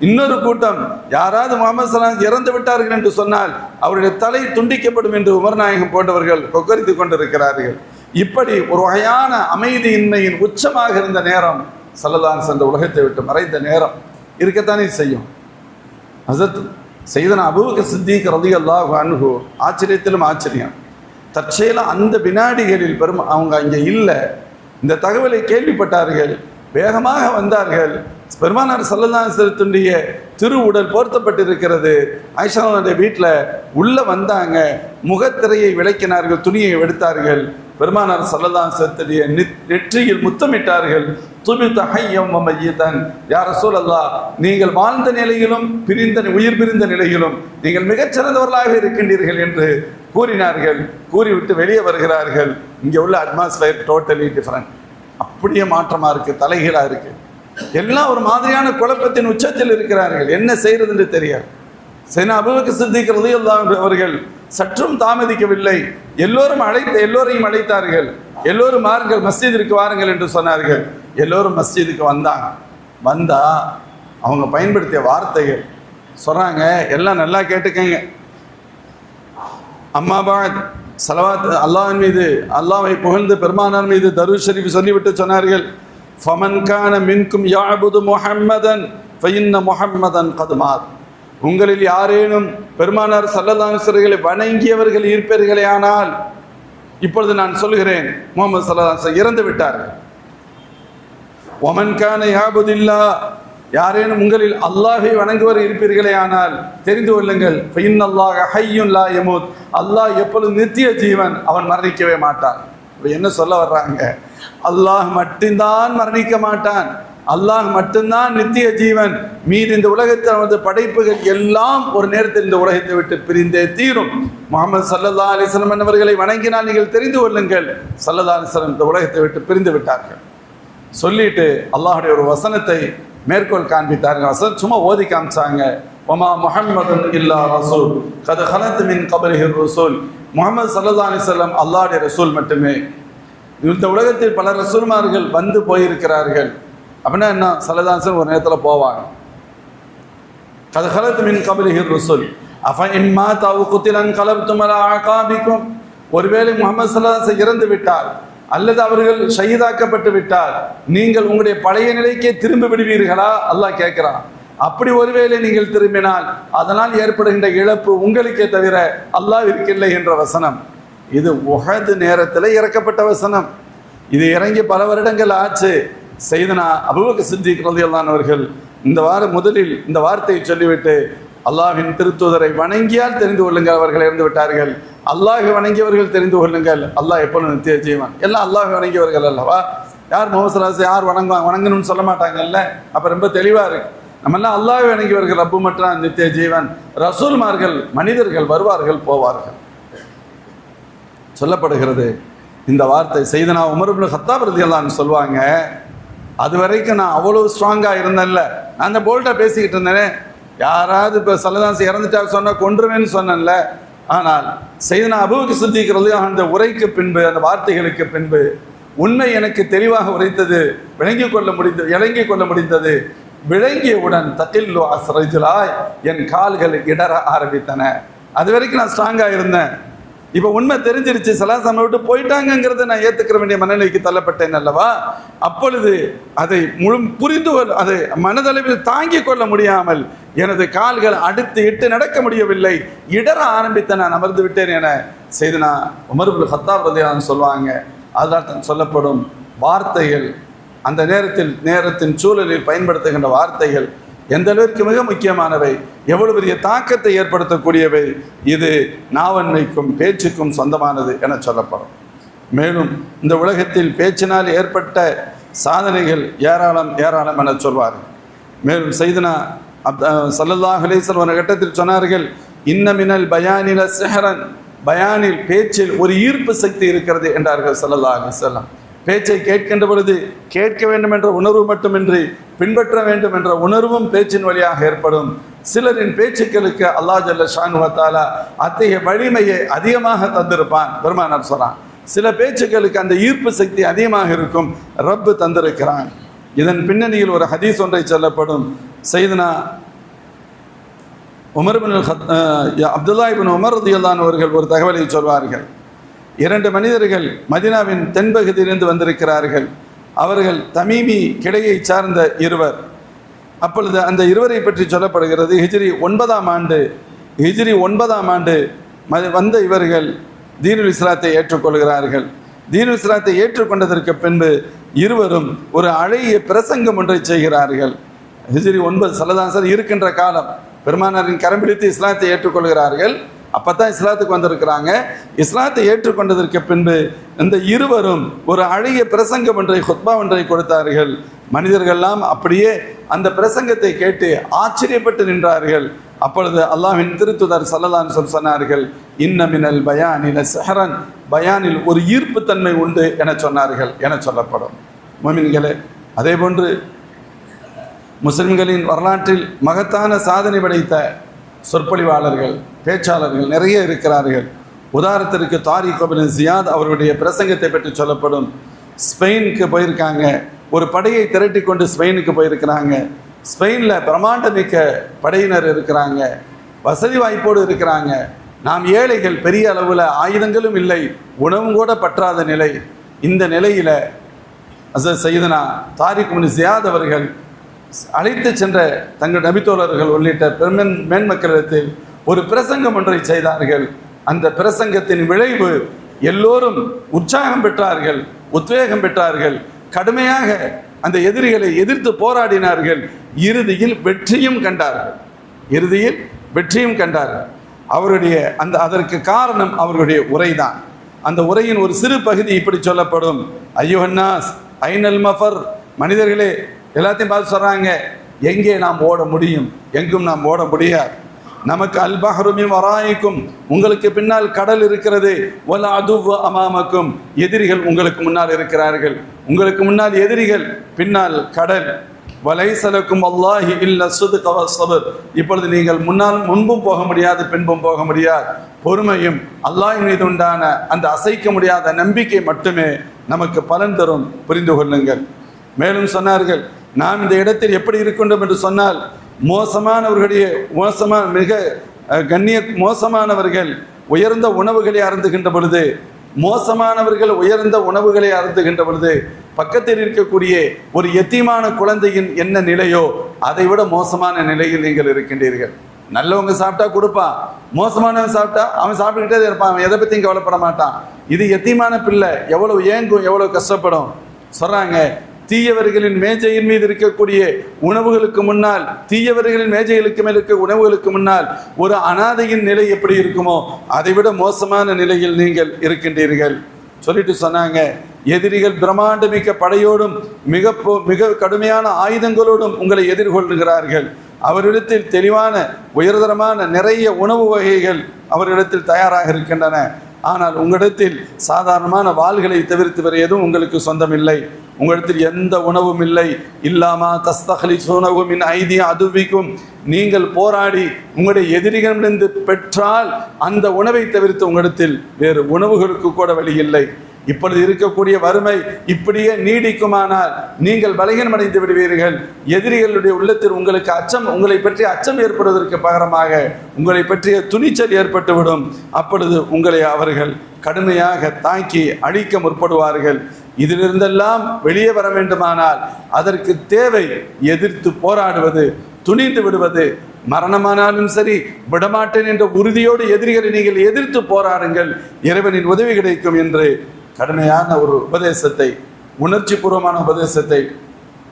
இன்னொரு கூட்டம் யாராவது முஹம்மது ஸல்லல்லாஹு அலைஹி வஸல்லம் இறந்து விட்டார்கள் என்று சொன்னால் அவருடைய தலை துண்டிக்கப்படும் என்று உமர் நாயகம் போன்றவர்கள் கொக்கரித்து கொண்டிருக்கிறார்கள். இப்படி ஒரு வகையான அமைதியின்மையின் உச்சமாக இருந்த நேரம் ஸல்லல்லாஹு அலைஹி வஸல்லம் உலகத்தை விட்டு மறைந்த நேரம் இருக்கத்தானே செய்யும். ஹஸரத் சையதுனா அபூபக்கர் சித்திக் ரலியல்லாஹு அன்ஹு ஆச்சரியத்திலும் ஆச்சரியம். தற்செயலாக அந்த வினாடிகளில் அவங்க அங்கே இல்லை, இந்த தகவலை கேள்விப்பட்டார்கள், வேகமாக வந்தார்கள். பெருமானார் ஸல்லல்லாஹு அலைஹி வஸல்லத்துடைய திருவுடல் போர்த்தப்பட்டிருக்கிறது. ஆயிஷாவுடைய வீட்டில் உள்ளே வந்தாங்க, முகத்திரையை விளக்கினார்கள், துணியை எடுத்தார்கள். பெருமானார் ஸல்லல்லாஹு அலைஹி வஸல்லத்துடைய நெற்றியில் முத்தமிட்டார்கள். துபித ஹய்யம் வ மய்யிதன், யா ரசூலல்லாஹ், நீங்கள் வாழ்ந்த நிலையிலும் உயிர் பிரிந்த நிலையிலும் நீங்கள் மிகச்சிறந்தவர்களாக இருக்கின்றீர்கள் என்று கூறினார்கள். கூறிவிட்டு வெளியே வருகிறார்கள். இங்கே உள்ள அட்மாஸ்பியர் டோட்டலி டிஃப்ரெண்ட், அப்படியே மாற்றமாக இருக்குது, தலைகீழாக இருக்குது. எல்லாம் ஒரு மாதிரியான குழப்பத்தின் உச்சத்தில் இருக்கிறார்கள். என்ன செய்கிறது என்று தெரியாது. சையதுனா அபூபக்கர் சித்திக் ரலியல்லாஹு அன்ஹு அவர்கள் சற்றும் தாமதிக்கவில்லை. எல்லோரையும் அழைத்தார்கள். எல்லோரும் வாருங்கள், மஸ்ஜிதிற்கு வாருங்கள் என்று சொன்னார்கள். எல்லோரும் மஸ்ஜிதுக்கு வந்தா அவங்க பயன்படுத்திய வார்த்தைகள் சொல்றாங்க, எல்லாம் நல்லா கேட்டுக்கங்க. அம்மா பாத் ஸலவாத், அல்லாஹ்வின் மீது, அல்லாஹ்வை புகழ்ந்து பெருமானார் மீது தரூத் ஷரீஃப் சொல்லிவிட்டு சொன்னார்கள், ஃபமன் கான மின்கும் யாபுது முஹம்மதன் ஃபஇன்ன முஹம்மதன் கத் மாத். உங்களில் யாரேனும் பெருமானார் ஸல்லல்லாஹு அலைஹி வஸல்லம் வணங்கியவர்கள் இருப்பீர்களே ஆனால், இப்பொழுது நான் சொல்கிறேன், முஹம்மது ஸல்லல்லாஹு அலைஹி வஸல்லம் இறந்து விட்டார்கள். ஒமன் கான யாபுதில்லா, யாரேனும் உங்களில் அல்லாஹை வணங்குவர் இருப்பீர்களே ஆனால் தெரிந்து கொள்ளுங்கள், ஃபஇன்னல்லாஹ ஹய்யுன் லா யமூத், அல்லாஹ் எப்பொழுதும் நித்திய ஜீவன், அவன் மரணிக்கவே மாட்டான். என்ன சொல்ல வர்றாங்க? அல்லாஹ் மட்டும்தான் மரணிக்க மாட்டான், அல்லாஹ் மட்டும்தான் நித்திய ஜீவன். மீது இந்த உலகத்தில் படைப்புகள் எல்லாம் ஒரு நேரத்தில் இந்த உலகத்தை விட்டு பிரிந்தே தீரும். முஹம்மது ஸல்லல்லாஹு அலைஹி வஸல்லம் என்பவர்களை வணங்கினால் நீங்கள் தெரிந்து கொள்ளுங்கள், ஸல்லல்லாஹு அலைஹி வஸல்லம் இந்த உலகத்தை விட்டு பிரிந்து விட்டார்கள். சொல்லிட்டு அல்லாஹுடைய ஒரு வசனத்தை மேற்கோள் காண்பித்தார்கள். வசனம் சும்மா ஓதி காமிச்சாங்க. வமா முஹம்மதுன் இல்லா ரசூல் கத் ஹலத் மின் கப்லிஹி ரசூல். முஹம்மது ஸல்லல்லாஹு அலைஹி வஸல்லம் அல்லாஹ்வுடைய ரசூல் மட்டுமே. இந்த உலகத்தில் பல ரசூல்மார்கள் வந்து போயிருக்கிறார்கள். அப்படின்னா என்ன? ஸல்லல்லாஹு அலைஹி வஸல்லம் ஒரு நேரத்தில் போவாங்க. கத் ஹலத் மின் கப்லிஹி ரசூல் அஃப இம்மா தவு குத்திலன் கலப்தும் அலா அகாபிக்கும். ஒருவேளை முஹம்மது ஸல்லல்லாஹு அலைஹி வஸல்லம் இறந்து விட்டார் அல்லது அவர்கள் ஷஹீதாக்கப்பட்டு விட்டால் நீங்கள் உங்களுடைய பழைய நிலைக்கே திரும்பி விடுவீர்களா? அல்லாஹ் கேட்கிறான். அப்படி ஒருவேளை நீங்கள் திரும்பினால் அதனால் ஏற்படுகின்ற இழப்பு உங்களுக்கே தவிர அல்லாஹ்விற்கில்லை என்ற வசனம். இது உஹது நேரத்தில் இறக்கப்பட்ட வசனம். இது இறங்கி பல வருடங்கள் ஆச்சு. செய்தனா அபூபக்கர் சித்திக் ரலியல்லாஹு அன்ஹு அவர்கள் முதலில் இந்த வார்த்தையை சொல்லிவிட்டு அல்லாஹ்வின் திருத்தூதரை வணங்கியால் தெரிந்து கொள்ளுங்கள், அவர்கள் இறந்து விட்டார்கள். அல்லாஹ் வணங்கியவர்கள் தெரிந்து கொள்ளுங்கள், அல்லாஹ் எப்பொழுது நித்திய ஜீவன். எல்லாம் அல்லாஹ் வணங்கியவர்கள் அல்லவா? யார் முஹம்மது யார் வணங்கணும்னு சொல்ல மாட்டாங்கல்ல. அப்போ ரொம்ப தெளிவாக இருக்கு. நம்மெல்லாம் அல்லாஹ் வணங்கியவர்கள், ரப்பு மற்றும் நித்திய ஜீவன். ரசூல்மார்கள் மனிதர்கள், வருவார்கள் போவார்கள். சொல்லப்படுகிறது இந்த வார்த்தை செய்தனா உமர் இப்னு கத்தாப் ரலியல்லாஹு அன்ஹு சொல்லுவாங்க, அது வரைக்கும் நான் அவ்வளோ ஸ்ட்ராங்காக இருந்தேன்ல, நான் அந்த போல்டாக பேசிக்கிட்டு இருந்தேனே, யாராவது இப்போ சல்லல்லாஹு இறந்துட்டா சொன்னால் கொன்றுவேன்னு சொன்னேன்ல. ஆனால் செய்தனா அபூபக்கர் சித்திக் ரலியல்லாஹு அன்ஹு அந்த உரைக்கு பின்பு, அந்த வார்த்தைகளுக்கு பின்பு உண்மை எனக்கு தெளிவாக உரைத்தது, விளங்கிக் கொள்ள முடிந்தது. விளங்கியவுடன் தகில்லு அஸ்ரஜுலாய், என் கால்கள் இடற ஆரம்பித்தன. அது வரைக்கும் நான் ஸ்ட்ராங்காக இருந்தேன். இப்போ உண்மை தெரிஞ்சிருச்சு, சலாசம் விட்டு போயிட்டாங்கிறத நான் ஏற்றுக்கிற வேண்டிய மனநிலைக்கு தள்ளப்பட்டேன் அல்லவா? அப்பொழுது அதை அதை மனதளவில் தாங்கிக் கொள்ள முடியாமல் எனது கால்கள் அடுத்து இட்டு நடக்க முடியவில்லை, இடற ஆரம்பித்த நான் அமர்ந்து விட்டேன் என செய்தனா உமர் இப்னு கத்தாப் ரலியல்லாஹு அன்ஹு சொல்லுவாங்க. அதனால் சொல்லப்படும் வார்த்தைகள், அந்த நேரத்தின் சூழலில் பயன்படுத்துகின்ற வார்த்தைகள் எந்த அளவிற்கு மிக முக்கியமானவை, எவ்வளவு பெரிய தாக்கத்தை ஏற்படுத்தக்கூடியவை. இது நாவன்மைக்கும் பேச்சுக்கும் சொந்தமானது என சொல்லப்படும். மேலும் இந்த உலகத்தில் பேச்சினால் ஏற்பட்ட சாதனைகள் ஏராளம் என சொல்வார்கள். மேலும் செய்தனா ஸல்லல்லாஹு அலைஹி வஸல்லம் ஒரு கட்டத்தில் சொன்னார்கள், இன்னமினல் பயானில சிஹ்ரன், பயானில் பேச்சில் ஒரு ஈர்ப்பு சக்தி இருக்கிறது என்றார்கள் ஸல்லல்லாஹு அலைஹி வஸல்லம். பேச்சை கேட்கின்ற பொழுது கேட்க வேண்டும் என்ற உணர்வு மட்டுமின்றி பின்பற்ற வேண்டும் என்ற உணர்வும் பேச்சின் வழியாக ஏற்படும். சிலரின் பேச்சுக்களுக்கு அல்லாஹ் ஜல்ல ஷானு வ தஆலா அத்தகைய வலிமையை அதிகமாக தந்திருப்பான். பெருமானார் சொல்றான், சில பேச்சுக்களுக்கு அந்த ஈர்ப்பு சக்தி அதிகமாக இருக்கும், ரப்பு தந்திருக்கிறான். இதன் பின்னணியில் ஒரு ஹதீஸ் ஒன்றை சொல்லப்படும். செய்தனா அப்துல்லா இப்னு உமர் ரலியல்லாஹு அன்ஹு அவர்கள் ஒரு தகவலை சொல்வார்கள். 2 மனிதர்கள் மதீனாவின் தென்பகுதியிலிருந்து வந்திருக்கிறார்கள். அவர்கள் தமீமி கிளையை சார்ந்த இருவர். அப்பொழுது அந்த இருவரை பற்றி சொல்லப்படுகிறது. ஹிஜ்ரி 9ஆம் ஆண்டு வந்த இவர்கள் தீனுல் இஸ்லாத்தை ஏற்றுக்கொள்கிறார்கள். தீனுல் இஸ்லாத்தை ஏற்றுக்கொண்டதற்கு பின்பு இருவரும் ஒரு அழகிய பிரசங்கம் ஒன்றை செய்கிறார்கள். ஹிஜ்ரி 9 சல்லல்லாஹு இருக்கின்ற காலம், பெருமானாரின் கரம் பிடித்து இஸ்லாத்தை ஏற்றுக்கொள்கிறார்கள். அப்போ தான் இஸ்லாத்துக்கு வந்திருக்கிறாங்க. இஸ்லாத்தை ஏற்றுக்கொண்டதற்கு பின்பு இந்த இருவரும் ஒரு அழகிய பிரசங்கம் ஒன்றை, ஹுத்பா ஒன்றை கொடுத்தார்கள். மனிதர்கள்லாம் அப்படியே அந்த பிரசங்கத்தை கேட்டு ஆச்சரியப்பட்டு நின்றார்கள். அப்பொழுது அல்லாஹ்வின் திருத்தூதர் ஸல்லல்லாஹு அலைஹி வஸல்லம் சொன்னார்கள், இன்ன மினல் பயானில ஸஹ்ரன், பயானில் ஒரு ஈர்ப்பு தன்மை உண்டு என சொன்னார்கள் என சொல்லப்படும். முஃமின்களே, அதே போன்று முஸ்லிம்களின் வரலாற்றில் மகத்தான சாதனை படைத்த சொற்பொழிவாளர்கள், பேச்சாளர்கள் நிறைய இருக்கிறார்கள். உதாரணத்திற்கு தாரிக் இப்னு ஜியாத் அவருடைய பிரசங்கத்தை பற்றி சொல்லப்படும். ஸ்பெயினுக்கு போயிருக்காங்க, ஒரு படையை திரட்டி கொண்டு ஸ்பெயினுக்கு போயிருக்கிறாங்க. ஸ்பெயினில் பிரமாண்டமிக்க படையினர் இருக்கிறாங்க, வசதி வாய்ப்போடு இருக்கிறாங்க. நாம் ஏழைகள், பெரிய அளவில் ஆயுதங்களும் இல்லை, உணவும் கூட பற்றாத நிலை. இந்த நிலையில் செய்தனா தாரிக் இப்னு ஜியாத் அவர்கள் அழைத்து சென்ற தங்கள் நபித்தோழர்கள் உள்ளிட்ட மேன்மக்களிடத்தில் ஒரு பிரசங்கம் ஒன்றை செய்தார்கள். அந்த பிரசங்கத்தின் விளைவு எல்லோரும் உற்சாகம் பெற்றார்கள், உத்வேகம் பெற்றார்கள், கடுமையாக அந்த எதிரிகளை எதிர்த்து போராடினார்கள். இறுதியில் வெற்றியும் கண்டார்கள். அவருடைய அதற்கு காரணம் அவருடைய உரைதான். அந்த உரையின் ஒரு சிறு பகுதி இப்படி சொல்லப்படும். ஐயோஹன்னாஸ் ஐனல் மஃபர், மனிதர்களே எல்லாத்தையும் பார்த்து சொல்கிறாங்க, எங்கே நாம் ஓட முடியும்? எங்கும் நாம் ஓட முடியாது. நமக்கு அல்பஹருமி வராய்க்கும், உங்களுக்கு பின்னால் கடல் இருக்கிறது. வல அதுவ அமாமக்கும், எதிரிகள் உங்களுக்கு முன்னால் இருக்கிறார்கள். உங்களுக்கு முன்னால் எதிரிகள், பின்னால் கடல். வலைசலக்கும் அல்லாஹி இல்ல சுதுக வஸ்ஸபர், இப்பொழுது நீங்கள் முன்பும் போக முடியாது, பின்பும் போக முடியாது. பொறுமையும் அல்லாஹ்வின் மீது உண்டான அந்த அசைக்க முடியாத நம்பிக்கை மட்டுமே நமக்கு பலன் தரும், புரிந்து கொள்ளுங்கள். மேலும் சொன்னார்கள், நாம் இந்த இடத்தில் எப்படி இருக்கின்றோம் என்று சொன்னால், மோசமானவர்கள் உயர்ந்த உணவுகளை அருந்துகின்ற பொழுது, உயர்ந்த உணவுகளை அருந்துகின்ற பொழுது பக்கத்தில் இருக்கக்கூடிய ஒரு யத்தீமான குழந்தையின் என்ன நிலையோ அதை விட மோசமான நிலையில் நீங்கள் இருக்கின்றீர்கள். நல்லவங்க சாப்பிட்டா கொடுப்பான், மோசமானவன் சாப்பிட்டா அவன் சாப்பிட்டுக்கிட்டே இருப்பான், அவன் எதை பற்றியும் கவலைப்பட மாட்டான். இது எத்தீமான பிள்ளை எவ்வளவு ஏங்கும், எவ்வளவு கஷ்டப்படும். சொல்றாங்க, தீயவர்களின் மேஜையின் மீது இருக்கக்கூடிய உணவுகளுக்கு முன்னால், தீயவர்களின் மேஜைகளுக்கு மேல் இருக்க உணவுகளுக்கு முன்னால் ஒரு அனாதையின் நிலை எப்படி இருக்குமோ அதை விட மோசமான நிலையில் நீங்கள் இருக்கின்றீர்கள் சொல்லிட்டு சொன்னாங்க, எதிரிகள் பிரம்மாண்டமிக்க படையோடும் மிக கடுமையான ஆயுதங்களோடும் உங்களை எதிர்கொள்கிறார்கள். அவரிடத்தில் தெளிவான உயர்தரமான நிறைய உணவு வகைகள் அவர்களிடத்தில் தயாராக இருக்கின்றன. ஆனால் உங்களிடத்தில் சாதாரணமான வாள்களை தவிர்த்து வேறு எதுவும் உங்களுக்கு சொந்தமில்லை. உங்களிடத்தில் எந்த உணவும் இல்லை. இல்லாமா தஸ்தகலி சூனவும் ஐதி அதுவிக்கும், நீங்கள் போராடி உங்களுடைய எதிரிகளிலிருந்து பெற்றால் அந்த உணவை தவிர்த்து உங்களிடத்தில் வேறு உணவுகளுக்கு கூட வழி இல்லை. இப்பொழுது இருக்கக்கூடிய வறுமை இப்படியே நீடிக்குமானால் நீங்கள் பலகீனமடைந்து விடுவீர்கள். எதிரிகளுடைய உள்ளத்தில் உங்களுக்கு அச்சம், உங்களை பற்றிய அச்சம் ஏற்படுவதற்கு பகரமாக உங்களை பற்றிய துணிச்சல் ஏற்பட்டுவிடும். அப்பொழுது உங்களை அவர்கள் கடுமையாக தாக்கி அழிக்க முற்படுவார்கள். இதிலிருந்தெல்லாம் வெளியே வர வேண்டுமானால் அதற்கு தேவை எதிர்த்து போராடுவது, துணிந்து விடுவது. மரணமானாலும் சரி விடமாட்டேன் என்ற உறுதியோடு எதிரிகளை நீங்கள் எதிர்த்து போராடுங்கள், இறைவனின் உதவி கிடைக்கும் என்று கடுமையான ஒரு உபதேசத்தை, உணர்ச்சி பூர்வமான உபதேசத்தை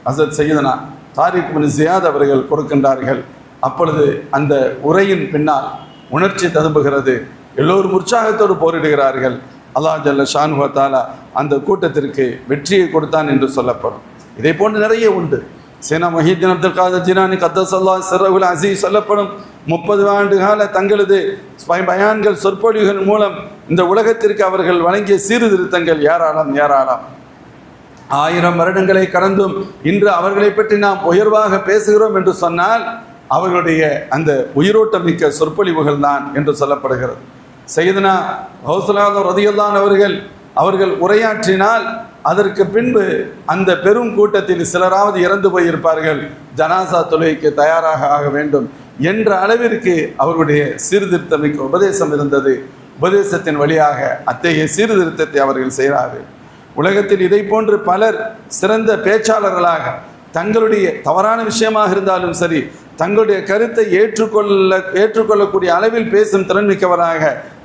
ஹஸரத் சையதுனா தாரிக் பின் ஜியாத் அவர்கள் கொடுக்கின்றார்கள். அப்பொழுது அந்த உரையின் பின்னால் உணர்ச்சி ததும்புகிறது. எல்லோரும் உற்சாகத்தோடு போரிடுகிறார்கள். அல்லாஹ் ஜல்ல ஷானுஹு வ தஆலா அந்த கூட்டத்திற்கு வெற்றியை கொடுத்தான் என்று சொல்லப்படும். இதை போன்று நிறைய உண்டு. சேனா முஹிதீன் அப்துல் காதர் ஜிலானி கத்தஸல்லாஹு சிர்ரஹுல் அஸீஸ் சொல்லப்படும் 30 ஆண்டு கால தங்களது பயான்கள் சொற்பொழிவுகள் மூலம் இந்த உலகத்திற்கு அவர்கள் வழங்கிய சீர்திருத்தங்கள் ஏராளம் ஏராளம். 1000 வருடங்களை கடந்தும் இன்று அவர்களை பற்றி நாம் உயர்வாக பேசுகிறோம் என்று சொன்னால் அவர்களுடைய அந்த உயிரோட்டம் மிக்க சொற்பொழிவுகள் தான் என்று சொல்லப்படுகிறது. சையதுனா கௌஸுல் ஆலம் ரலியல்லாஹு அவர்கள் உரையாற்றினால் அதற்கு பின்பு அந்த பெரும் கூட்டத்தில் சிலராவது இறந்து போயிருப்பார்கள், ஜனாசா தொழுகைக்கு தயாராக ஆக வேண்டும் என்ற அளவிற்கு அவர்களுடைய சீர்திருத்தமிக்க உபதேசம் இருந்தது. உபதேசத்தின் வழியாக அத்தகைய சீர்திருத்தத்தை அவர்கள் செய்கிறார்கள். உலகத்தில் இதை போன்று பலர் சிறந்த பேச்சாளர்களாக தங்களுடைய தவறான விஷயமாக இருந்தாலும் சரி தங்களுடைய கருத்தை ஏற்றுக்கொள்ளக்கூடிய அளவில் பேசும் திறன் மிக்கவராக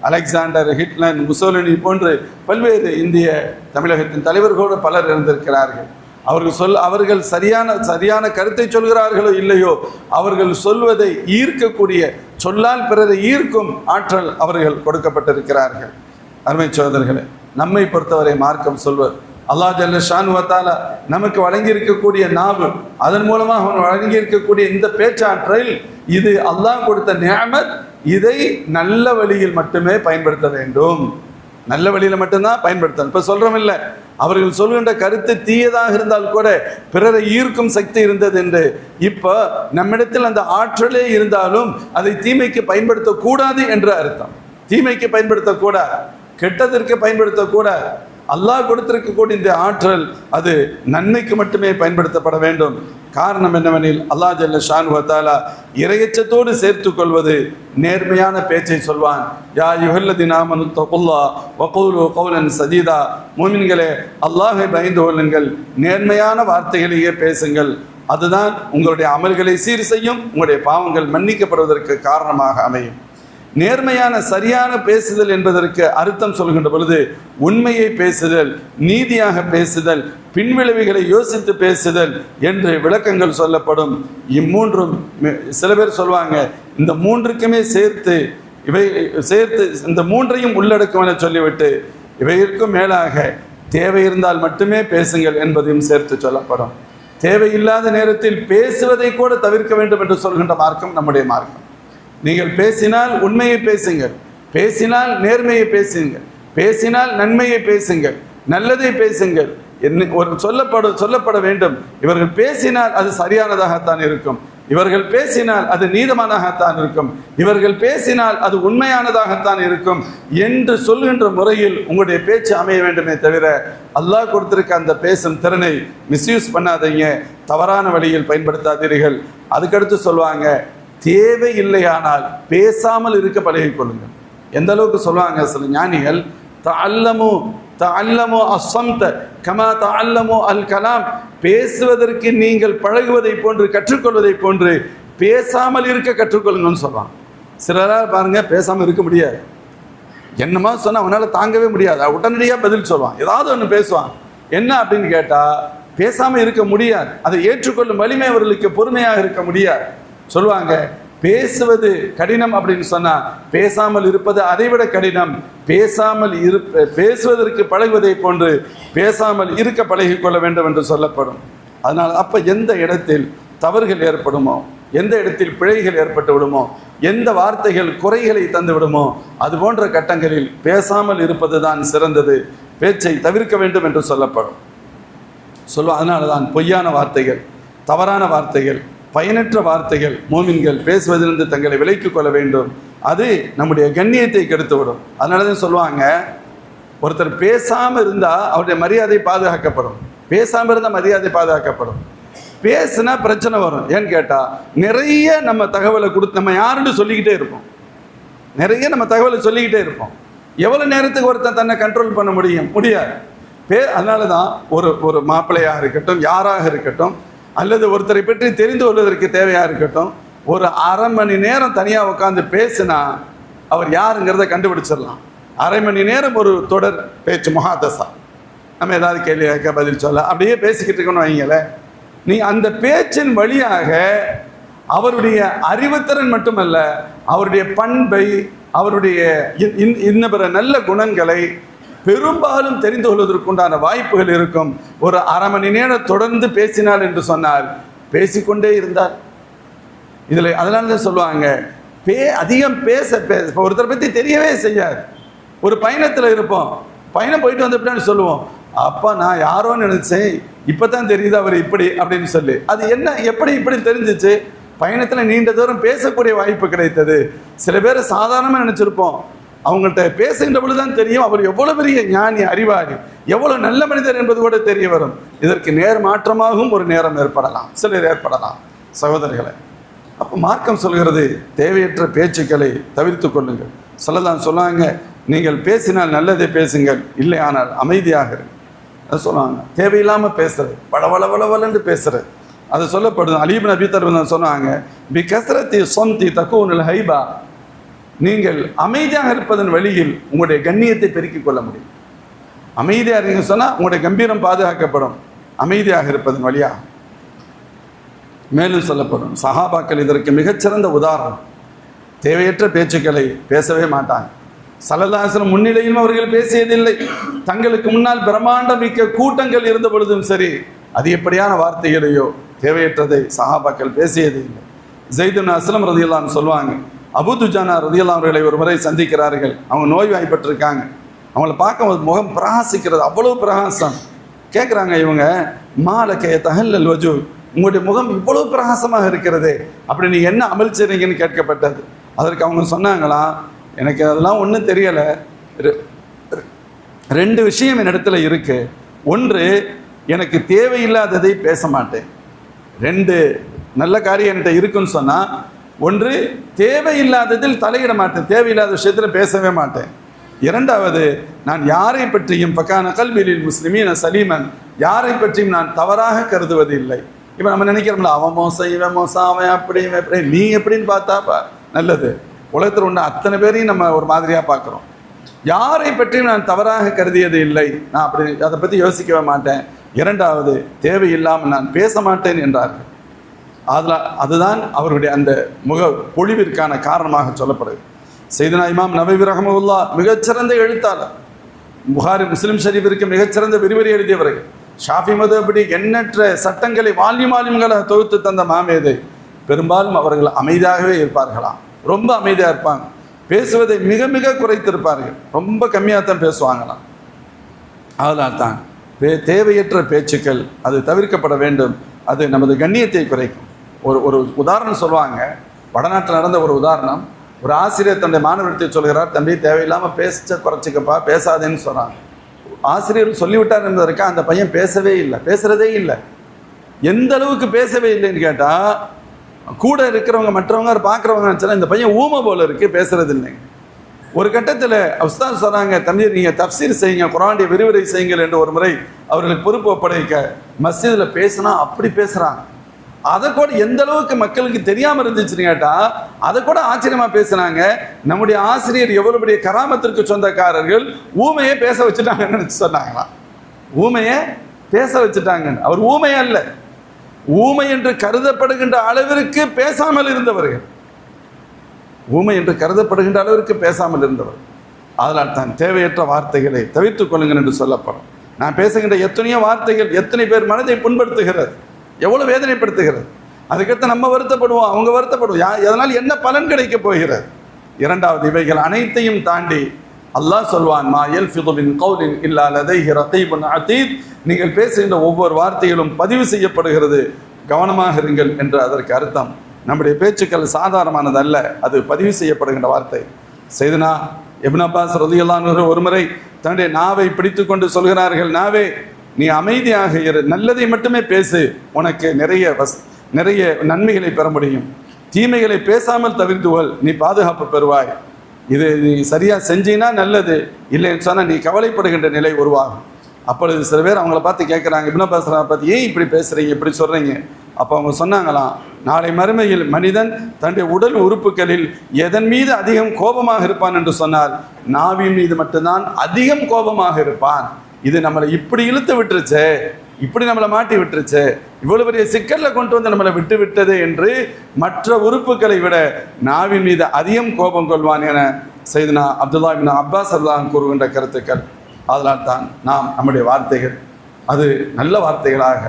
அலெக்சாண்டர், ஹிட்லர், முசோலினி போன்று பல்வேறு இந்திய தமிழகத்தின் தலைவர்களோடு பலர் இருந்திருக்கிறார்கள். அவர்கள் சரியான கருத்தை சொல்கிறார்களோ இல்லையோ அவர்கள் சொல்வதை ஈர்க்கக்கூடிய, சொல்லால் பிறரை ஈர்க்கும் ஆற்றல் அவர்கள் கொடுக்கப்பட்டிருக்கிறார்கள். அருமை சகோதரர்களே, நம்மை பொறுத்தவரை மார்க்கம் சொல்வது அல்லாஹ் ஜல்ல ஷானுஹு வ தஆலா நமக்கு வழங்கியிருக்கக்கூடிய நாவு, அதன் மூலமாக அவன் வழங்கியிருக்கக்கூடிய இந்த பேச்சாற்றல், இது அல்லாஹ் கொடுத்த நிஅமத். இதை நல்ல வழியில் மட்டுமே பயன்படுத்த வேண்டும், நல்ல வழியில் மட்டும்தான் பயன்படுத்தணும். இப்போ சொல்கிறோம் இல்லை, அவர்கள் சொல்கின்ற கருத்து தீயதாக இருந்தால் கூட பிறரை ஈர்க்கும் சக்தி இருந்தது என்று. இப்போ நம்மிடத்தில் அந்த ஆற்றலே இருந்தாலும் அதை தீமைக்கு பயன்படுத்தக்கூடாது என்று அர்த்தம். தீமைக்கு பயன்படுத்தக்கூடாது, கெட்டதற்கு பயன்படுத்தக்கூடாது. அல்லாஹ் கொடுத்திருக்கக்கூடிய இந்த ஆற்றல் அது நன்மைக்கு மட்டுமே பயன்படுத்தப்பட வேண்டும். காரணம் என்னவெனில் அல்லாஹ் ஜல்ல ஷானுஹு வ தஆலா இறையச்சத்தோடு சேர்த்து கொள்வது நேர்மையான பேச்சை சொல்வான். யா அய்யுஹல்லதீன ஆமனு தகுல்லாஹ் வகூலு கௌலன் சதீதா, மூமின்களே அல்லாஹை பயந்து கொள்ளுங்கள், நேர்மையான வார்த்தைகளையே பேசுங்கள். அதுதான் உங்களுடைய அமல்களை சீர் செய்யும், உங்களுடைய பாவங்கள் மன்னிக்கப்படுவதற்கு காரணமாக அமையும். நேர்மையான சரியான பேசுதல் என்பதற்கு அர்த்தம் சொல்கின்ற பொழுது உண்மையை பேசுதல், நீதியாக பேசுதல், பின்விளைவுகளை யோசித்து பேசுதல் என்று விளக்கங்கள் சொல்லப்படும். இம்மூன்றும் சில பேர் சொல்வாங்க இந்த மூன்றுக்குமே சேர்த்து இந்த மூன்றையும் உள்ளடக்கும் என சொல்லிவிட்டு இவைகளுக்கும் மேலாக தேவை இருந்தால் மட்டுமே பேசுங்கள் என்பதையும் சேர்த்து சொல்லப்படும். தேவையில்லாத நேரத்தில் பேசுவதை கூட தவிர்க்க வேண்டும் என்று சொல்கின்ற மார்க்கம் நம்முடைய மார்க்கம். நீங்கள் பேசினால் உண்மையை பேசுங்கள், பேசினால் நேர்மையை பேசுங்கள், பேசினால் நன்மையை பேசுங்கள், நல்லதை பேசுங்கள். ஒரு சொல்லப்பட வேண்டும். இவர்கள் பேசினால் அது சரியானதாகத்தான் இருக்கும், இவர்கள் பேசினால் அது நீதமானதாகத்தான் இருக்கும், இவர்கள் பேசினால் அது உண்மையானதாகத்தான் இருக்கும் என்று சொல்கின்ற முறையில் உங்களுடைய பேச்சு அமைய வேண்டுமே தவிர அல்லாஹ் கொடுத்திருக்க அந்த பேசும் திறனை மிஸ்யூஸ் பண்ணாதீங்க, தவறான வழியில் பயன்படுத்தாதீர்கள். அதுக்கடுத்து சொல்லுவாங்க, தேவை இல்லையானால் பேசாமல் இருக்க பழகிக் கொள்ளுங்கள். எந்த அளவுக்கு சொல்லுவாங்க சில ஞானிகள், தஅல்லமு அஸ்ஸம்த கமா தஅல்லமு அல் கலாம், பேசுவதற்கு நீங்கள் பழகுவதை போன்று கற்றுக்கொள்வதை போன்று பேசாமல் இருக்க கற்றுக்கொள்ளுங்கன்னு சொல்கிறான். சிலராக பாருங்கள் பேசாமல் இருக்க முடியாது, என்னமா சொன்னால் அவனால் தாங்கவே முடியாது, உடனடியாக பதில் சொல்லுவான், ஏதாவது ஒன்று பேசுவான். என்ன அப்படின்னு கேட்டால் பேசாமல் இருக்க முடியாது, அதை ஏற்றுக்கொள்ளும் வலிமை அவர்களுக்கு பொறுமையாக இருக்க முடியாது. சொல்லுவாங்க பேசுவது கடினம் அப்படின்னு சொன்னால் பேசாமல் இருப்பது அதைவிட கடினம். பேசுவதற்கு பழகுவதை போன்று பேசாமல் இருக்க பழகிக்கொள்ள வேண்டும் என்று சொல்லப்படும். அதனால் அப்போ எந்த இடத்தில் தவறுகள் ஏற்படுமோ, எந்த இடத்தில் பிழைகள் ஏற்பட்டு விடுமோ, எந்த வார்த்தைகள் குறைகளை தந்து விடுமோ, அது போன்ற கட்டங்களில் பேசாமல் இருப்பது தான் சிறந்தது. பேச்சை தவிர்க்க வேண்டும் என்று சொல்லப்படும். அதனால தான் பொய்யான வார்த்தைகள், தவறான வார்த்தைகள், பயனற்ற வார்த்தைகள் மோமின்கள் பேசுவதிலிருந்து தங்களை விலக்கிக் கொள்ள வேண்டும். அது நம்முடைய கண்ணியத்தை கெடுத்துவிடும். அதனால தான் சொல்லுவாங்க, ஒருத்தர் பேசாமல் இருந்தால் அவருடைய மரியாதை பாதுகாக்கப்படும், பேசாமல் இருந்தால் மரியாதை பாதுகாக்கப்படும். பேசுனா பிரச்சனை வரும். ஏன்னு கேட்டால் நிறைய நம்ம தகவலை கொடுத்து நம்ம யாருன்னு சொல்லிக்கிட்டே இருப்போம், நிறைய நம்ம தகவலை சொல்லிக்கிட்டே இருப்போம். எவ்வளோ நேரத்துக்கு ஒருத்தன் தன்னை கண்ட்ரோல் பண்ண முடியாது. அதனால தான் ஒரு மாப்பிள்ளையாக இருக்கட்டும், யாராக இருக்கட்டும், அல்லது ஒருத்தரை பற்றி தெரிந்து கொள்வதற்கு தேவையாக இருக்கட்டும், ஒரு அரை மணி நேரம் தனியாக உட்காந்து பேசினா அவர் யாருங்கிறத கண்டுபிடிச்சிடலாம். அரை மணி நேரம் ஒரு தொடர் பேச்சு முஹாதஸா, நம்ம ஏதாவது கேள்வி கேட்க பதில் சொல்ல அப்படியே பேசிக்கிட்டு இருக்கணும் வைங்களேன். நீ அந்த பேச்சின் வழியாக அவருடைய அறிவுத்திறன் மட்டுமல்ல, அவருடைய பண்பை, அவருடைய இன்ன பிற நல்ல குணங்களை பெரும்பாலும் தெரிந்து கொள்வதற்குண்டான வாய்ப்புகள் இருக்கும். ஒரு அரை மணி நேரம் தொடர்ந்து பேசினார் என்று சொன்னால் பேசிக்கொண்டே இருந்தார். இதில் அதனால தான் சொல்லுவாங்க, அதிகம் பேச ஒருத்தரை பற்றி தெரியவே செய்யாது. ஒரு பயணத்தில் இருப்போம், பயணம் போயிட்டு வந்த பின்னாடி சொல்லுவோம், அப்பா நான் யாரோன்னு நினச்சேன், இப்போ தான் தெரியுது அவர் இப்படி அப்படின்னு சொல்லி. அது என்ன, எப்படி இப்படி தெரிஞ்சிச்சு? பயணத்தில் நீண்ட தூரம் பேசக்கூடிய வாய்ப்பு கிடைத்தது. சில பேர் சாதாரணமாக நினச்சிருப்போம், அவங்கள்ட்ட பேசுகின்ற பொழுது தான் தெரியும் அவர் எவ்வளோ பெரிய ஞானி, அறிவாளி, எவ்வளோ நல்ல மனிதர் என்பது கூட தெரிய வரும். இதற்கு நேர் மாற்றமாகவும் ஒரு நேரம் ஏற்படலாம், சிலர் ஏற்படலாம். சகோதரர்களை, அப்போ மார்க்கம் சொல்கிறது தேவையற்ற பேச்சுக்களை தவிர்த்து கொள்ளுங்கள். சொல்லலாம் சொன்னாங்க, நீங்கள் பேசினால் நல்லதை பேசுங்கள், இல்லை ஆனால் அமைதியாக இருங்கள். அதை சொல்லுவாங்க. தேவையில்லாமல் பேசுறது, வளவளவளவலன்னு பேசுறது, அது சொல்லப்படுது. அலி இப்னு அபீ தாலிப் சொன்னாங்க, பி கஸ்ரத்தி சொந்தி தக்கூனுல் ஹைபா, நீங்கள் அமைதியாக இருப்பதன் வழியில் உங்களுடைய கண்ணியத்தை பெருக்கிக் கொள்ள முடியும். அமைதியாக இருங்க சொன்னால் உங்களுடைய கம்பீரம் பாதுகாக்கப்படும், அமைதியாக இருப்பதன் வழியாக. மேலும் சொல்லப்படும், சஹாபாக்கள் இதற்கு மிகச்சிறந்த உதாரணம். தேவையற்ற பேச்சுக்களை பேசவே மாட்டாங்க. ஸல்லல்லாஹு அலைஹி வஸல்லம் முன்னிலையும் அவர்கள் பேசியதில்லை. தங்களுக்கு முன்னால் பிரம்மாண்ட மிக்க கூட்டங்கள் இருந்த பொழுதும் சரி, அது எப்படியான வார்த்தைகளையோ தேவையற்றதை சஹாபாக்கள் பேசியது இல்லை. ஸைத் இப்னு அஸ்லம் ரலியல்லாஹு அன்ஹு சொல்லுவாங்க, அபூ துஜானா ரலியல்லாஹு அவர்களை ஒரு முறை சந்திக்கிறார்கள். அவங்க நோய்வாய்ப்பட்டிருக்காங்க. அவங்கள பார்க்கும்போது முகம் பிரகாசிக்கிறது, அவ்வளோ பிரகாசம். கேட்குறாங்க இவங்க, மாலக்க தஹல்லல் வஜூ, உங்களுடைய முகம் இவ்வளோ பிரகாசமாக இருக்கிறது, அப்படி நீங்கள் என்ன அமல் செய்றீங்கன்னு கேட்கப்பட்டது. அதற்கு அவங்க சொன்னாங்களாம், எனக்கு அதெல்லாம் ஒன்றும் தெரியலை, ரெண்டு விஷயம் என்னிடத்துல இருக்குது. ஒன்று, எனக்கு தேவையில்லாததை பேச மாட்டேன். ரெண்டு நல்ல காரியம் என்கிட்ட இருக்குன்னு சொன்னால், ஒன்று தேவையில்லாததில் தலையிட மாட்டேன், தேவையில்லாத விஷயத்தில் பேசவே மாட்டேன். இரண்டாவது, நான் யாரை பற்றியும் பக்கான கல்வியில் முஸ்லிமீன சலீமன், யாரை பற்றியும் நான் தவறாக கருதுவது இல்லை. இப்போ நம்ம நினைக்கிறோம்ல, அவன் மோசம், இவன் மோசம், அவன் அப்படி இவன் எப்படி, நீ எப்படின்னு பார்த்தா நல்லது. உலகத்தில் ஒன்று அத்தனை பேரையும் நம்ம ஒரு மாதிரியாக பார்க்குறோம். யாரை பற்றியும் நான் தவறாக கருதியது இல்லை, நான் அப்படி அதை பற்றி யோசிக்கவே மாட்டேன். இரண்டாவது, தேவையில்லாமல் நான் பேச மாட்டேன் என்றார்கள். அதுதான் அவருடைய அந்த முக பொழிவிற்கான காரணமாக சொல்லப்படுது. சையதுனா இமாம் நவவி ரஹ்மத்துல்லாஹ் மிகச்சிறந்த எழுத்தாளர், புகாரி முஸ்லிம் ஷரீஃபிற்கு மிகச்சிறந்த விரிவுரை எழுதியவர்கள், ஷாஃபி மதுஹபடி எண்ணற்ற சட்டங்களை வால்யூம்களை தொகுத்து தந்த மாமேதை. பெரும்பாலும் அவர்கள் அமைதியாகவே இருப்பார்களாம், ரொம்ப அமைதியாக இருப்பாங்க. பேசுவதை மிக மிக குறைத்திருப்பார்கள், ரொம்ப கம்மியாக தான் பேசுவாங்களாம். அதனால் தான் தேவையற்ற பேச்சுக்கள் அது தவிர்க்கப்பட வேண்டும். அது நமது கண்ணியத்தை குறைக்கும். ஒரு உதாரணம் சொல்லுவாங்க, வடநாட்டில் நடந்த ஒரு உதாரணம். ஒரு ஆசிரியர் தன்னுடைய மாணவர்கிட்ட சொல்கிறார், தம்பி தேவையில்லாமல் குறைச்சிக்கப்பா, பேசாதேன்னு சொல்கிறாங்க. ஆசிரியர் சொல்லிவிட்டார் என்பதற்கு அந்த பையன் பேசுகிறதே இல்லை. எந்த அளவுக்கு பேசவே இல்லைன்னு கேட்டால், கூட இருக்கிறவங்க மற்றவங்க பார்க்குறவங்க நினச்சா இந்த பையன் ஊமை போல இருக்குது, பேசுகிறது இல்லைங்க. ஒரு கட்டத்தில் உஸ்தாத் சொல்கிறாங்க, தம்பி நீங்கள் தஃப்சீர் செய்யுங்க, குர்ஆனுடைய விரிவுரை செய்யுங்கள் என்று ஒரு முறை அவர்களுக்கு பொறுப்பு ஒப்படைக்க, மஸ்ஜிதில் பேசினா அப்படி பேசுகிறாங்க. அதை கூட எந்த அளவுக்கு மக்களுக்கு தெரியாம இருந்துச்சுன்னு கேட்டா அதை கூட ஆச்சரியமா பேசுனாங்க. நம்முடைய ஆசிரியர் எவ்வளவு பெரிய கராமத்திற்கு சொந்தக்காரர்கள், ஊமையே பேச வச்சுட்டாங்கன்னு சொன்னாங்களாம். ஊமையே பேச வச்சுட்டாங்க. அவர் ஊமை அல்ல, ஊமை என்று கருதப்படுகின்ற அளவிற்கு பேசாமல் இருந்தவர்கள், ஊமை என்று கருதப்படுகின்ற அளவிற்கு பேசாமல் இருந்தவர். அதனால் தான் தேவையற்ற வார்த்தைகளை தவிர்த்துக் கொள்ளுங்கள் என்று சொல்லப்படும். நான் பேசுகின்ற எத்தனையோ வார்த்தைகள் எத்தனை பேர் மனதை புண்படுத்துகிறது, எவ்வளவு வேதனைப்படுத்துகிறது. அதுக்கடுத்து நம்ம வருத்தப்படுவோம், அவங்க வருத்தப்படுவோம். அதனால் என்ன பலன் கிடைக்க போகிறது? இரண்டாவது, இவைகள் அனைத்தையும் தாண்டி அல்லாஹ் சொல்வான், மா யல்ஃபிது மின் கௌலின் இல்லா லதைஹி ரகீபுன் அதீத். நீங்கள் பேசுகின்ற ஒவ்வொரு வார்த்தையிலும் பதிவு செய்யப்படுகிறது, கவனமாக இருங்கள் என்று அதற்கு அர்த்தம். நம்முடைய பேச்சுக்கள் சாதாரணமானது அல்ல, அது பதிவு செய்யப்படுகின்ற வார்த்தை. செய்தனா இப்னு அப்பாஸ் ரலியல்லாஹு அன்ஹு ஒரு முறை தன்னுடைய நாவை பிடித்து கொண்டு சொல்கிறார்கள், நாவே நீ அமைதியாக இரு, நல்லதை மட்டுமே பேசு, உனக்கு நிறைய நன்மைகளை பெற முடியும். தீமைகளை பேசாமல் தவிர்த்துவல், நீ பாதுகாப்பு பெறுவாய். இது நீ சரியா செஞ்சினா நல்லது, இல்லைன்னு சொன்னால் நீ கவலைப்படுகின்ற நிலை உருவாகும். அப்பொழுது சில பேர் அவங்கள பார்த்து கேட்குறாங்க, இப்னு அப்பாஸ் பார்த்து, ஏன் இப்படி பேசுகிறீங்க, இப்படி சொல்கிறீங்க? அப்போ அவங்க சொன்னாங்களாம், நாளை மறுமையில் மனிதன் தன்னுடைய உடல் உறுப்புகளில் எதன் மீது அதிகம் கோபமாக இருப்பான் என்று சொன்னால் நாவின் மீது மட்டும்தான் அதிகம் கோபமாக இருப்பான். இது நம்மளை இப்படி இழுத்து விட்டுருச்சே, இப்படி நம்மளை மாட்டி விட்டுருச்சு, இவ்வளவு பெரிய சிக்கல்ல கொண்டு வந்து நம்மளை விட்டு விட்டது என்று மற்ற உறுப்புகளை விட நாவின் மீது அதிகம் கோபம் கொள்வான் என சையதுனா அப்துல்லா இப்னு அப்பாஸ் ரலியல்லாஹு கூறுகின்ற கருத்துக்கள். அதனால் தான் நாம் நம்முடைய வார்த்தைகள் அது நல்ல வார்த்தைகளாக,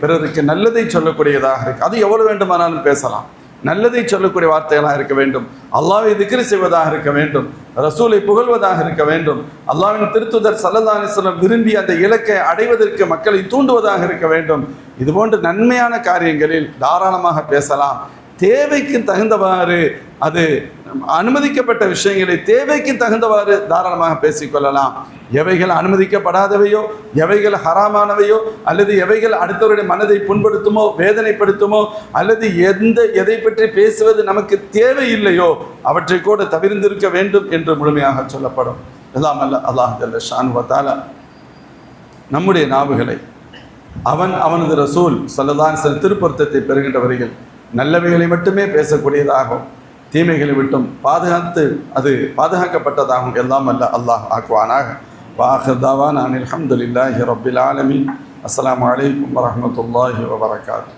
பிறருக்கு நல்லதை சொல்லக்கூடியதாக இருக்கு. அது எவ்வளவு வேண்டுமானாலும் பேசலாம். நல்லதை சொல்லக்கூடிய வார்த்தைகளாக இருக்க வேண்டும், அல்லாஹ்வை திக்ர் செய்வதாக இருக்க வேண்டும், ரசூலை புகழ்வதாக இருக்க வேண்டும், அல்லாஹ்வின் திருத்துதர் ஸல்லல்லாஹு அலைஹி வஸல்லம் விரும்பி அந்த இலக்கை அடைவதற்கு மக்களை தூண்டுவதாக இருக்க வேண்டும். இதுபோன்ற நன்மையான காரியங்களில் தாராளமாக பேசலாம். தேவைக்கு தகுந்தவாறு, அது அனுமதிக்கப்பட்ட விஷயங்களை தேவைக்கு தகுந்தவாறு தாராளமாக பேசிக்கொள்ளலாம். எவைகள் அனுமதிக்கப்படாதவையோ, எவைகள் ஹராமானவையோ, அல்லது எவைகள் அடுத்தவருடைய மனதை புண்படுத்துமோ, வேதனைப்படுத்துமோ, அல்லது எதை பற்றி பேசுவது நமக்கு தேவையில்லையோ அவற்றை கூட தவிர்ந்திருக்க வேண்டும் என்று முழுமையாக சொல்லப்படும். எல்லாம் அல்ல அல்லாஹ் ஜல்ல ஷானு வ தஆலா நம்முடைய நாவுகளை அவனது ரசூல் ஸல்லல்லாஹு அலைஹி வஸல்லம் திருப்பொருத்தத்தை பெறுகின்றவர்கள் நல்லவைகளை மட்டுமே பேசக்கூடியதாகும், தீமைகளை விட்டும் பாதுகாக்கப்பட்டதாகும் எல்லாம் அல்ல அல்லாஹ் ஆக்குவானாக. வாஹிர் தாவானா அனில் ஹம்துலில்லாஹி ரப்பில் ஆலமீன். அஸ்ஸலாமு அலைக்கும் வரஹ்மத்துல்லாஹி வபரகாத்துஹு.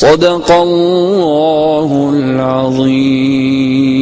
ஸதகல்லாஹுல் அஸீம்.